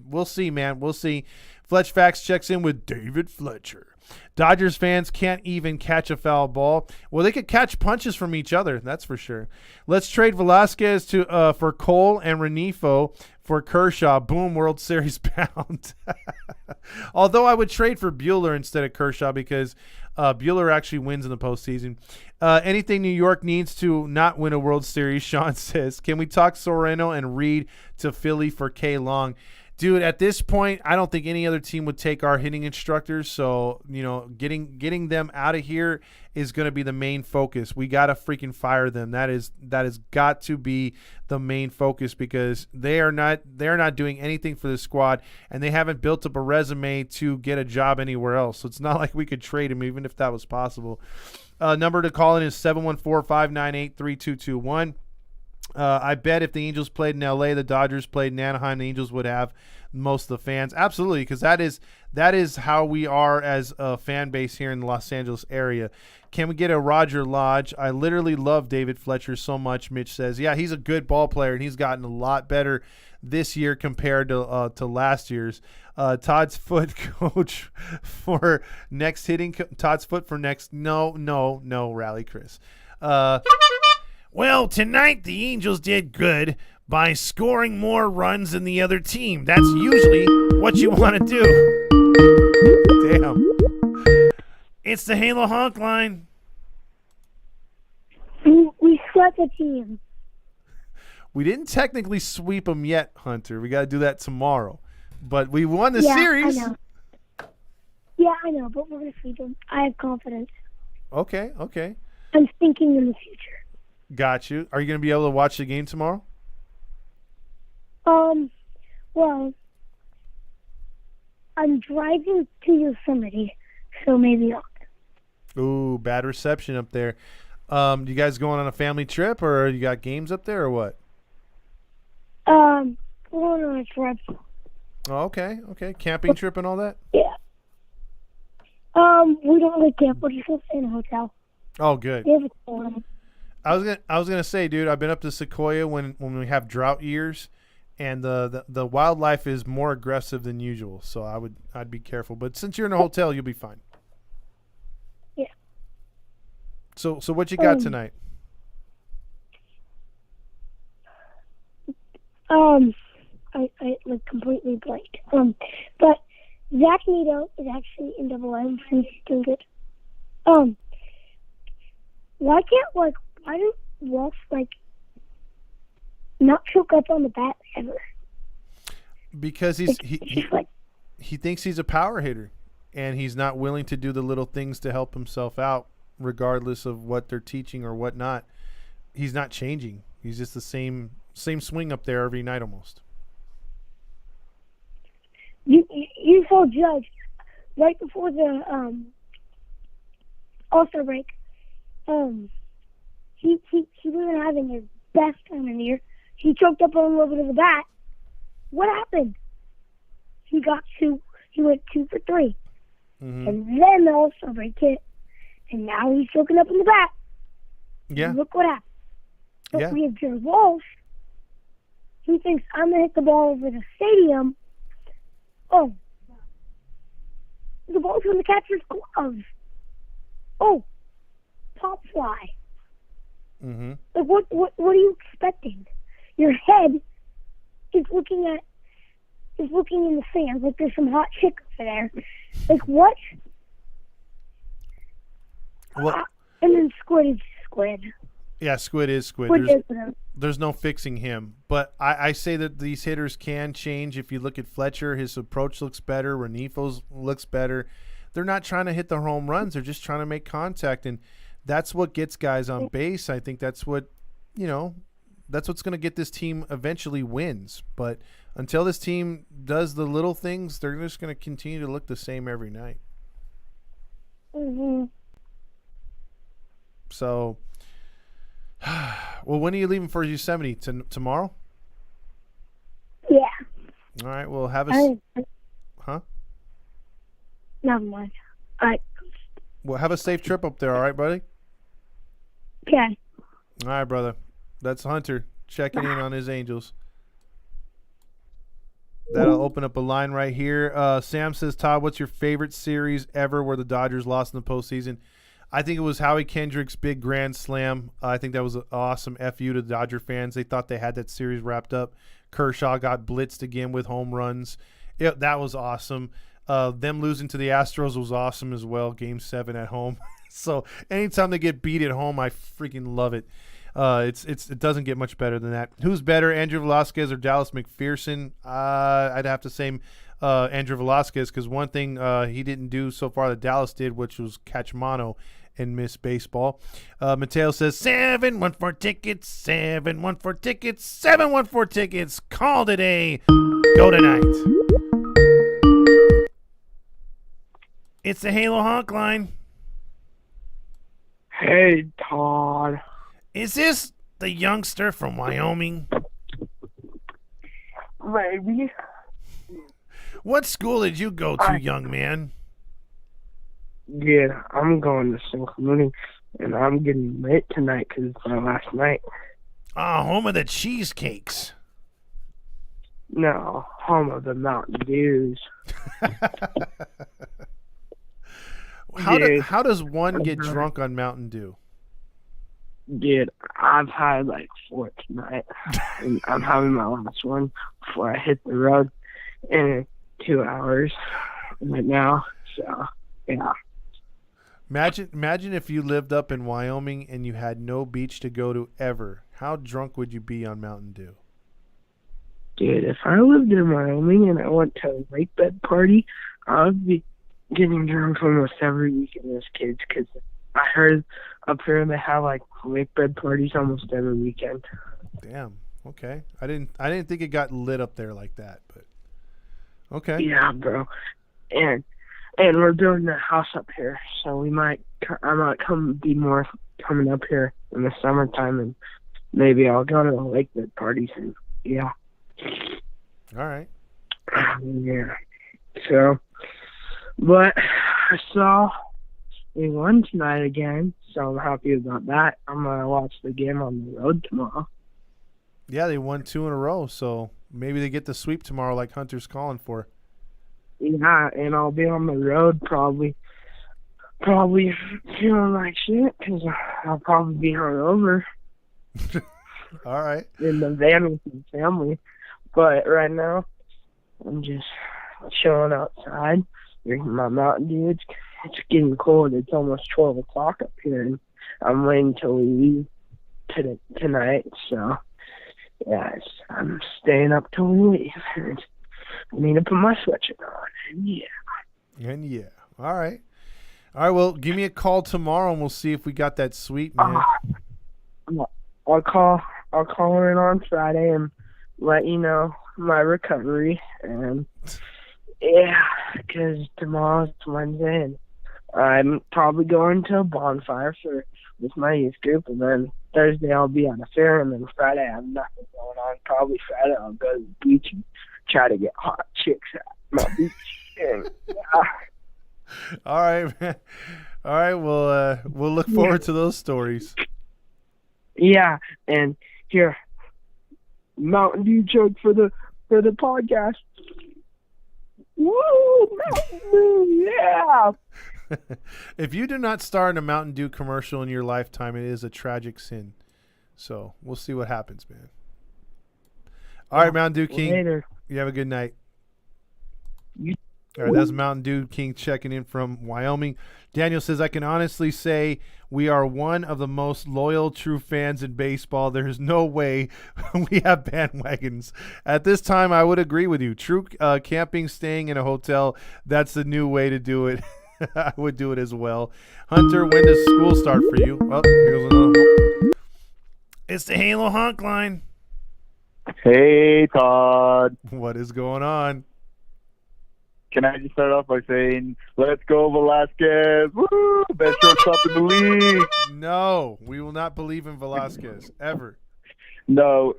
We'll see, man. We'll see. Fletch Facts checks in with David Fletcher. Dodgers fans can't even catch a foul ball. Well, they could catch punches from each other. That's for sure. Let's trade Velasquez for Cole and Renifo for Kershaw. Boom, World Series bound. Although I would trade for Buehler instead of Kershaw because Buehler actually wins in the postseason. Anything New York needs to not win a World Series, Sean says. Can we talk Sorrento and Reed to Philly for K. Long? Dude, at this point, I don't think any other team would take our hitting instructors. So, getting them out of here is going to be the main focus. We got to freaking fire them. That has got to be the main focus because they're not doing anything for the squad, and they haven't built up a resume to get a job anywhere else. So it's not like we could trade him, even if that was possible. Number to call in is 714-598-3221. I bet if the Angels played in L.A., the Dodgers played in Anaheim, the Angels would have most of the fans. Absolutely, because that is how we are as a fan base here in the Los Angeles area. Can we get a Roger Lodge? I literally love David Fletcher so much, Mitch says. Yeah, he's a good ball player, and he's gotten a lot better this year compared to last year's. Todd's Foot coach for next hitting. Todd's Foot for next. No, Rally Chris. Well, tonight the Angels did good by scoring more runs than the other team. That's usually what you want to do. Damn. It's the Halo Honk line. We swept the team. We didn't technically sweep them yet, Hunter. We got to do that tomorrow. But we won the series. I know. Yeah, I know, but we're going to sweep them. I have confidence. Okay. I'm thinking in the future. Got you. Are you going to be able to watch the game tomorrow? Well, I'm driving to Yosemite, so maybe not. Ooh, bad reception up there. You guys going on a family trip, or you got games up there, or what? Going on a trip. Oh, okay. Camping trip and all that? Yeah. We don't really camp. We're just going to stay in a hotel. Oh, good. We have a dorm. I was gonna say, dude, I've been up to Sequoia when we have drought years, and the wildlife is more aggressive than usual. So I'd be careful. But since you're in a hotel, you'll be fine. Yeah. So what you got tonight? I like completely blanked. But Zach Neto is actually in AA and he's doing good. Why do Wolf not choke up on the bat ever? Because he thinks he's a power hitter, and he's not willing to do the little things to help himself out, regardless of what they're teaching or whatnot. He's not changing. He's just the same swing up there every night almost. You saw Judge right before the All-Star break. He wasn't having his best time in the year. He choked up on a little bit of the bat. What happened? He went 2 for 3. Mm-hmm. And then the All-Star break hit. And now he's choking up in the bat. Yeah. Look what happened. But Yeah. we have Jared Walsh. He thinks I'm going to hit the ball over the stadium. Oh. The ball's in the catcher's glove. Oh. Pop fly. Mm-hmm. Like what are you expecting? Your head is looking at is looking in the stands like there's some hot chick over there. Like, what? Well, And then Squid is Squid. yeah, Squid is Squid. Squid is him. There's no fixing him. But I say that these hitters can change. If you look at Fletcher, his approach looks better. Renifo's looks better. They're not trying to hit the home runs. They're just trying to make contact. And that's what gets guys on base. I think that's what, that's what's going to get this team eventually wins. But until this team does the little things, they're just going to continue to look the same every night. Mm-hmm. So, well, when are you leaving for Yosemite? Tomorrow? Yeah. All right. Well, have a huh? Never mind. All right. Well, have a safe trip up there. All right, buddy. Okay. All right, brother. That's Hunter checking in on his Angels. That'll open up a line right here. Sam says, Todd, what's your favorite series ever where the Dodgers lost in the postseason? I think it was Howie Kendrick's big grand slam. I think that was an awesome FU to the Dodger fans. They thought they had that series wrapped up. Kershaw got blitzed again with home runs. That was awesome. Them losing to the Astros was awesome as well. Game 7 at home. So anytime they get beat at home, I freaking love it. It doesn't get much better than that. Who's better, Andrew Velasquez or Dallas McPherson? I'd have to say Andrew Velasquez, because one thing he didn't do so far that Dallas did, which was catch mono and miss baseball. Mateo says 714 tickets, 714 tickets, 714 tickets. Call today. Go tonight. It's the Halo Honk line. Hey, Todd. Is this the youngster from Wyoming? Maybe. What school did you go to, young man? Yeah, I'm going to St. Mooney, and I'm getting late tonight because it's my last night. Home of the cheesecakes. No, home of the Mountain Dews. How does one get drunk on Mountain Dew? Dude, I've had like 4 tonight, and I'm having my last one before I hit the road in 2 hours right now. So, yeah. Imagine if you lived up in Wyoming and you had no beach to go to ever. How drunk would you be on Mountain Dew? Dude, if I lived in Wyoming and I went to a lake bed party, I would be getting drunk almost every weekend as kids, because I heard up here they have like lake bed parties almost every weekend. Damn. Okay. I didn't think it got lit up there like that, but okay. Yeah, bro. And we're building a house up here, so I might be more coming up here in the summertime, and maybe I'll go to the lake bed parties, and yeah. All right. Yeah. So, but I saw we won tonight again, so I'm happy about that. I'm going to watch the game on the road tomorrow. Yeah, they won 2 in a row, so maybe they get the sweep tomorrow like Hunter's calling for. Yeah, and I'll be on the road probably feeling like shit, because I'll probably be hungover. All right. In the van with my family. But right now, I'm just chilling outside, drinking my Mountain Dew. It's getting cold. It's almost 12 o'clock up here, and I'm waiting till we leave tonight. So, yeah, I'm staying up till we leave. I need to put my sweatshirt on. And yeah. All right. Well, give me a call tomorrow, and we'll see if we got that sweep, man. I'll call in on Friday and let you know my recovery. And yeah, because tomorrow's Wednesday, and I'm probably going to a bonfire with my youth group, and then Thursday I'll be on a fair, and then Friday I have nothing going on. Probably Friday I'll go to the beach and try to get hot chicks at my beach. And, All right, man. All right, we'll look forward to those stories. Yeah, and here, Mountain Dew joke for the podcast. Woo, Mountain Dew, yeah. If you do not star in a Mountain Dew commercial in your lifetime, it is a tragic sin. So we'll see what happens, man. All right, Mountain Dew King. Later. You have a good night. All right, that's Mountain Dew King checking in from Wyoming. Daniel says, I can honestly say we are one of the most loyal, true fans in baseball. There's no way we have bandwagons. At this time, I would agree with you. True camping, staying in a hotel, that's the new way to do it. I would do it as well. Hunter, when does school start for you? Oh, here's another one. It's the Halo Honk line. Hey, Todd. What is going on? Can I just start off by saying, let's go, Velasquez. Woo! Best shortstop in the league. No, we will not believe in Velasquez, ever. No,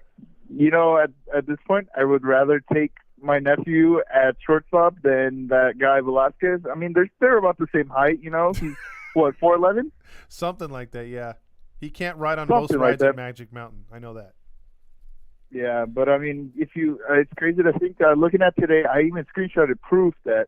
at this point, I would rather take my nephew at shortstop than that guy Velasquez. I mean, they're about the same height, He's, what, 4'11"? Something like that, yeah. He can't ride on Something most like rides at that. Magic Mountain. I know that. Yeah, but I mean, it's crazy to think that looking at today, I even screenshotted proof that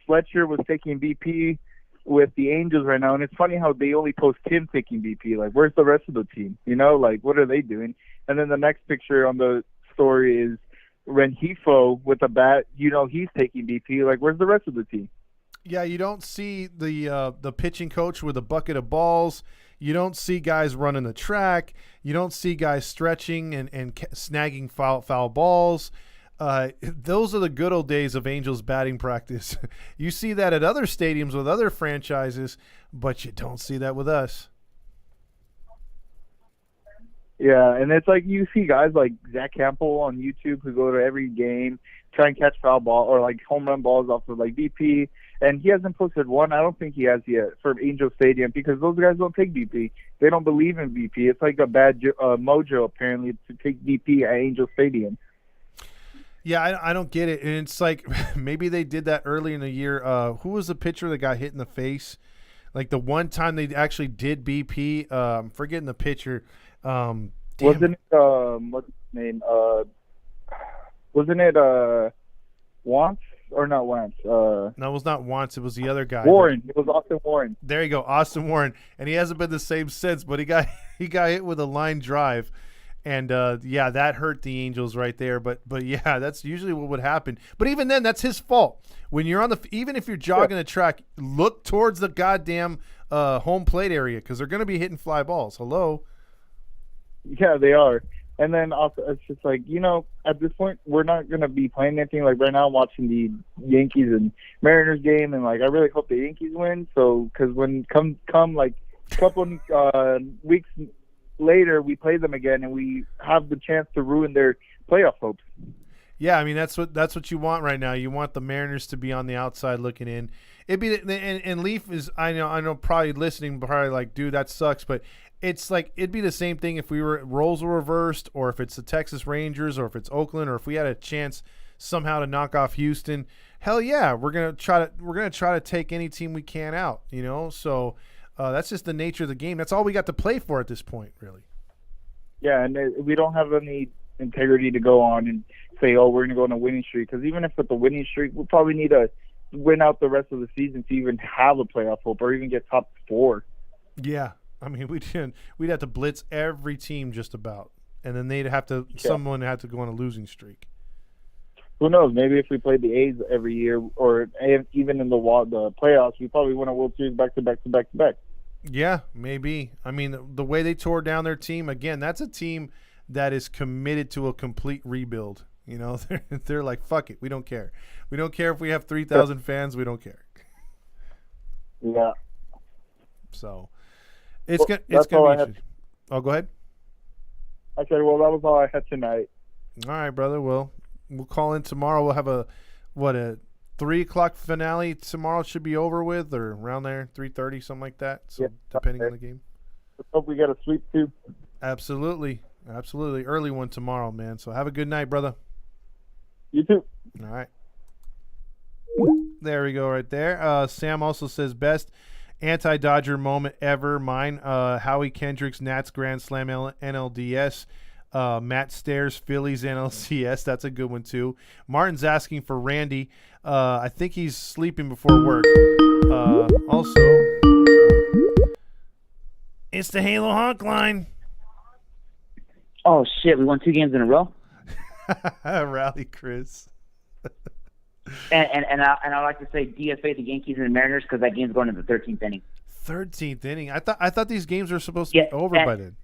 Fletcher was taking BP with the Angels right now, and it's funny how they only post him taking BP. Like, where's the rest of the team? Like, what are they doing? And then the next picture on the story is Rengifo with a bat. He's taking BP. Like, where's the rest of the team? Yeah, you don't see the pitching coach with a bucket of balls. You don't see guys running the track. You don't see guys stretching and snagging foul balls. Those are the good old days of Angels batting practice. You see that at other stadiums with other franchises, but you don't see that with us. Yeah, and it's like you see guys like Zach Campbell on YouTube who go to every game, try and catch foul ball or like home run balls off of like BP, and he hasn't posted one. I don't think he has yet for Angel Stadium because those guys don't take BP. They don't believe in BP. It's like a bad mojo apparently to take BP at Angel Stadium. Yeah, I don't get it, and it's like maybe they did that early in the year. Who was the pitcher that got hit in the face? Like the one time they actually did BP. I'm forgetting the pitcher. Wasn't it what's his name? Wasn't it Wantz or not Wantz? No, it was not Wantz. It was the other guy. Warren. It was Austin Warren. There you go, Austin Warren, and he hasn't been the same since. But he got hit with a line drive, and yeah, that hurt the Angels right there. But yeah, that's usually what would happen. But even then, that's his fault. When you're on even if you're jogging the track, look towards the goddamn home plate area because they're going to be hitting fly balls. Hello. Yeah, they are. And then also, it's just like, at this point, we're not going to be playing anything. Like right now, I'm watching the Yankees and Mariners game, and like I really hope the Yankees win. So, because when come like a couple weeks later, we play them again, and we have the chance to ruin their playoff hopes. Yeah, I mean that's what you want right now. You want the Mariners to be on the outside looking in. It'd be and Leaf is I know probably listening, probably like, dude, that sucks, but it's like it'd be the same thing if roles were reversed, or if it's the Texas Rangers, or if it's Oakland, or if we had a chance somehow to knock off Houston. Hell yeah, we're gonna try to take any team we can out. So that's just the nature of the game. That's all we got to play for at this point, really. Yeah, and we don't have any integrity to go on and say, oh, we're gonna go on a winning streak. Because even if with the winning streak, we'll probably need to win out the rest of the season to even have a playoff hope or even get top 4. Yeah. I mean, we'd have to blitz every team just about, and then someone had to go on a losing streak. Who knows? Maybe if we played the A's every year, or even in the playoffs, we probably win a World Series back to back to back to back. Yeah, maybe. I mean, the way they tore down their team again, that's a team that is committed to a complete rebuild. They're like, fuck it, we don't care. We don't care if we have 3,000 fans. We don't care. Yeah. So. It's gonna be interesting. Oh, go ahead. I said, well, that was all I had tonight. All right, brother. Well, we'll call in tomorrow. We'll have a 3:00 finale tomorrow. Should be over with, or around there, 3:30, something like that. So yeah, depending on the game. Let's hope we get a sweep too. Absolutely, early one tomorrow, man. So have a good night, brother. You too. All right. There we go, right there. Sam also says best anti-Dodger moment ever. Mine, Howie Kendrick's Nats Grand Slam NLDS. Matt Stairs Phillies NLCS. That's a good one too. Martin's asking for Randy. I think he's sleeping before work. Also, it's the Halo Honk line. Oh shit! We won 2 games in a row. Rally, Chris. I like to say DFA the Yankees and the Mariners because that game's going to the 13th inning. 13th inning. I thought these games were supposed to be over by then.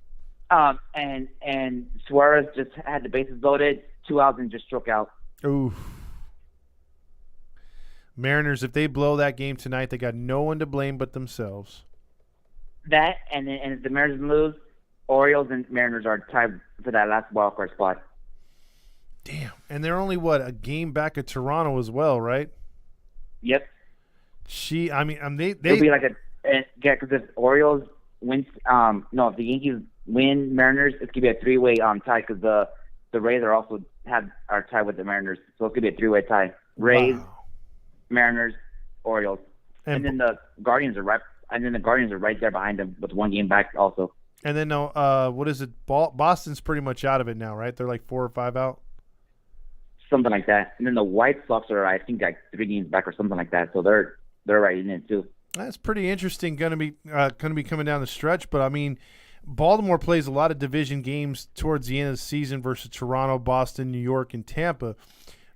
And Suarez just had the bases loaded, 2 outs, and just struck out. Ooh. Mariners, if they blow that game tonight, they got no one to blame but themselves. That and if the Mariners lose, Orioles and Mariners are tied for that last wild card spot. Damn. And they're only, a game back of Toronto as well, right? Yep. They It'll be like because if Orioles wins, if the Yankees win Mariners, it's gonna be a 3-way tie because the Rays are tied with the Mariners, so it's gonna be a 3-way tie. Rays, Mariners, Orioles, and then the Guardians are right. And then the Guardians are right there behind them with 1 game back also. And then what is it? Boston's pretty much out of it now, right? They're like 4 or 5 out. Something like that. And then the White Sox are, I think, like 3 games back or something like that. So they're right in it too. That's pretty interesting. Going to be coming down the stretch, but I mean, Baltimore plays a lot of division games towards the end of the season versus Toronto, Boston, New York, and Tampa.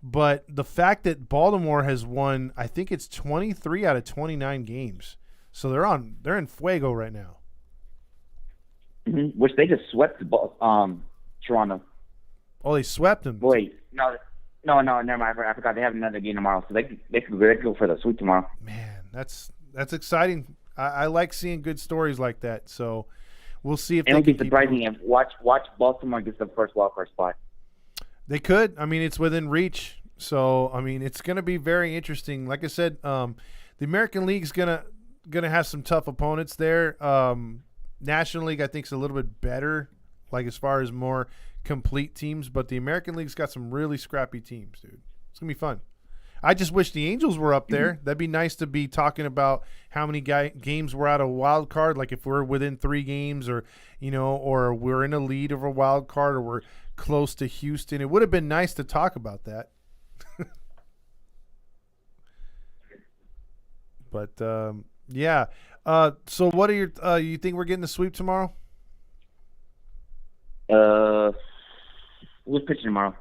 But the fact that Baltimore has won, I think it's 23 out of 29 games, so they're in fuego right now. Mm-hmm. Which they just swept Toronto. Oh, they swept them. Wait, no, never mind. I forgot they have another game tomorrow, so they could go for the sweep tomorrow. Man, that's exciting. I like seeing good stories like that. So we'll see if it would be surprising if watch Baltimore gets the first wildcard spot. They could. I mean, it's within reach. So I mean, it's going to be very interesting. Like I said, the American League's gonna have some tough opponents there. National League, I think, is a little bit better, like as far as more complete teams. But the American League's got some really scrappy teams, dude. It's gonna be fun. I just wish the Angels were up there. That'd be nice to be talking about how many games we're out of a wild card. Like if we're within 3 games, or or we're in a lead of a wild card, or we're close to Houston. It would have been nice to talk about that. But yeah. So what are your? You think we're getting the sweep tomorrow? Who's pitching tomorrow?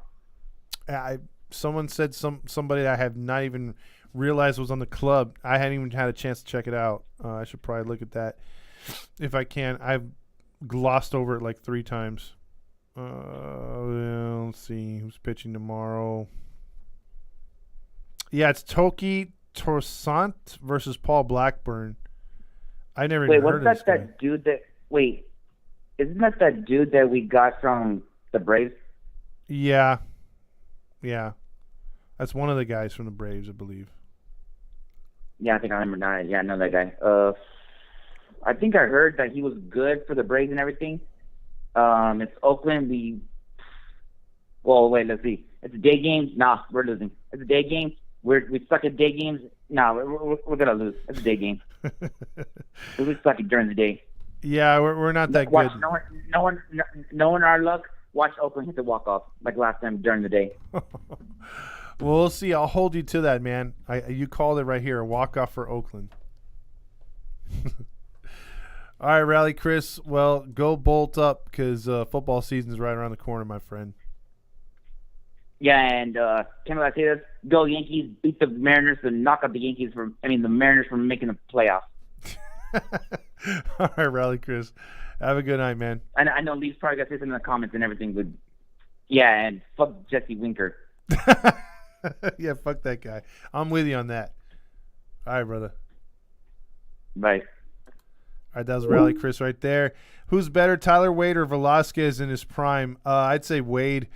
Someone said somebody I have not even realized was on the club. I hadn't even had a chance to check it out. I should probably look at that if I can. I've glossed over it like 3 times. Let's see who's pitching tomorrow. Yeah, it's Toki Torsant versus Paul Blackburn. I never even heard of this guy. That dude that? Wait, isn't that dude that we got from the Braves? Yeah. That's one of the guys from the Braves, I believe. Yeah, I think I remember that. Yeah, I know that guy. I think I heard that he was good for the Braves and everything. It's Oakland. Let's see. It's a day game. Nah, we're losing. It's a day game. We suck at day games. Nah, we're gonna lose. It's a day game. We suck it during the day. Yeah, we're not that good. Knowing our luck, watch Oakland hit the walk-off like last time during the day. Well, we'll see. I'll hold you to that, man. You called it right here, a walk-off for Oakland. All right, Rally Chris. Well, go bolt up because football season is right around the corner, my friend. Yeah, and can I say this? Go Yankees! Beat the Mariners and knock out the Mariners from making the playoffs. All right, Rally Chris. Have a good night, man. I know Lee's probably got to say something in the comments and everything, but yeah, and fuck Jesse Winker. Yeah, fuck that guy. I'm with you on that. All right, brother. Bye. All right, that was Rally Chris right there. Who's better, Tyler Wade or Velasquez in his prime? I'd say Wade.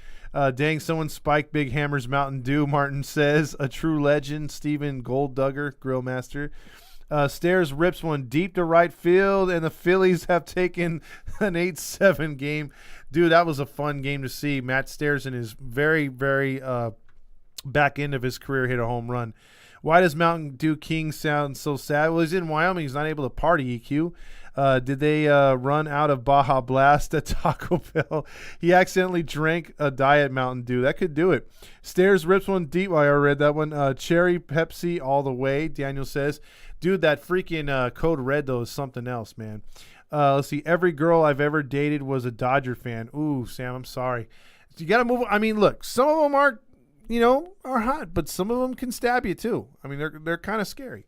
Dang, someone spiked Big Hammer's Mountain Dew, Martin says. A true legend, Steven Golddugger, Grill Master. Stairs rips one deep to right field, and the Phillies have taken an 8-7 game. Dude, that was a fun game to see. Matt Stairs in his very, very back end of his career hit a home run. Why does Mountain Dew King sound so sad? Well, he's in Wyoming. He's not able to party, EQ. Did they run out of Baja Blast at Taco Bell? He accidentally drank a Diet Mountain Dew. That could do it. Stairs rips one deep. I already read that one. Cherry Pepsi all the way, Daniel says. Dude, that freaking Code Red, though, is something else, man. Let's see. Every girl I've ever dated was a Dodger fan. Ooh, Sam, I'm sorry. You got to move on. I mean, look, some of them are, are hot, but some of them can stab you too. I mean, they're kind of scary.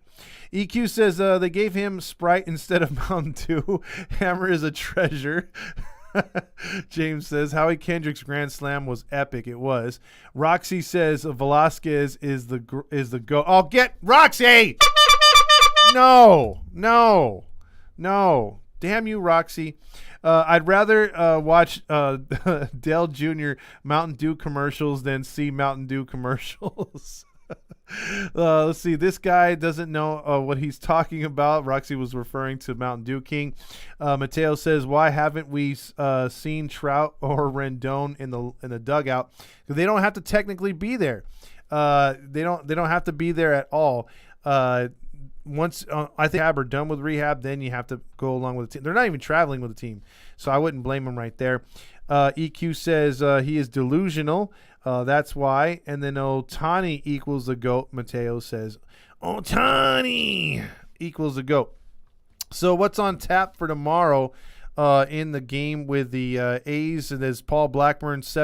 EQ says they gave him Sprite instead of Mountain Dew. Hammer is a treasure. James says Howie Kendrick's grand slam was epic. It was. Roxy says Velasquez is the go. Oh, get Roxy! No. Damn you, Roxy. I'd rather watch Dale Jr. Mountain Dew commercials than see Mountain Dew commercials. Let's see. This guy doesn't know what he's talking about. Roxy was referring to Mountain Dew King. Mateo says, "Why haven't we seen Trout or Rendon in the dugout? Because they don't have to technically be there. They don't have to be there at all. Once I think are done with rehab, then you have to go along with the team. They're not even traveling with the team, so I wouldn't blame them right there." EQ says he is delusional. That's why. And then Ohtani equals the GOAT. Mateo says Ohtani equals the GOAT. So what's on tap for tomorrow in the game with the A's? And there's Paul Blackburn 7.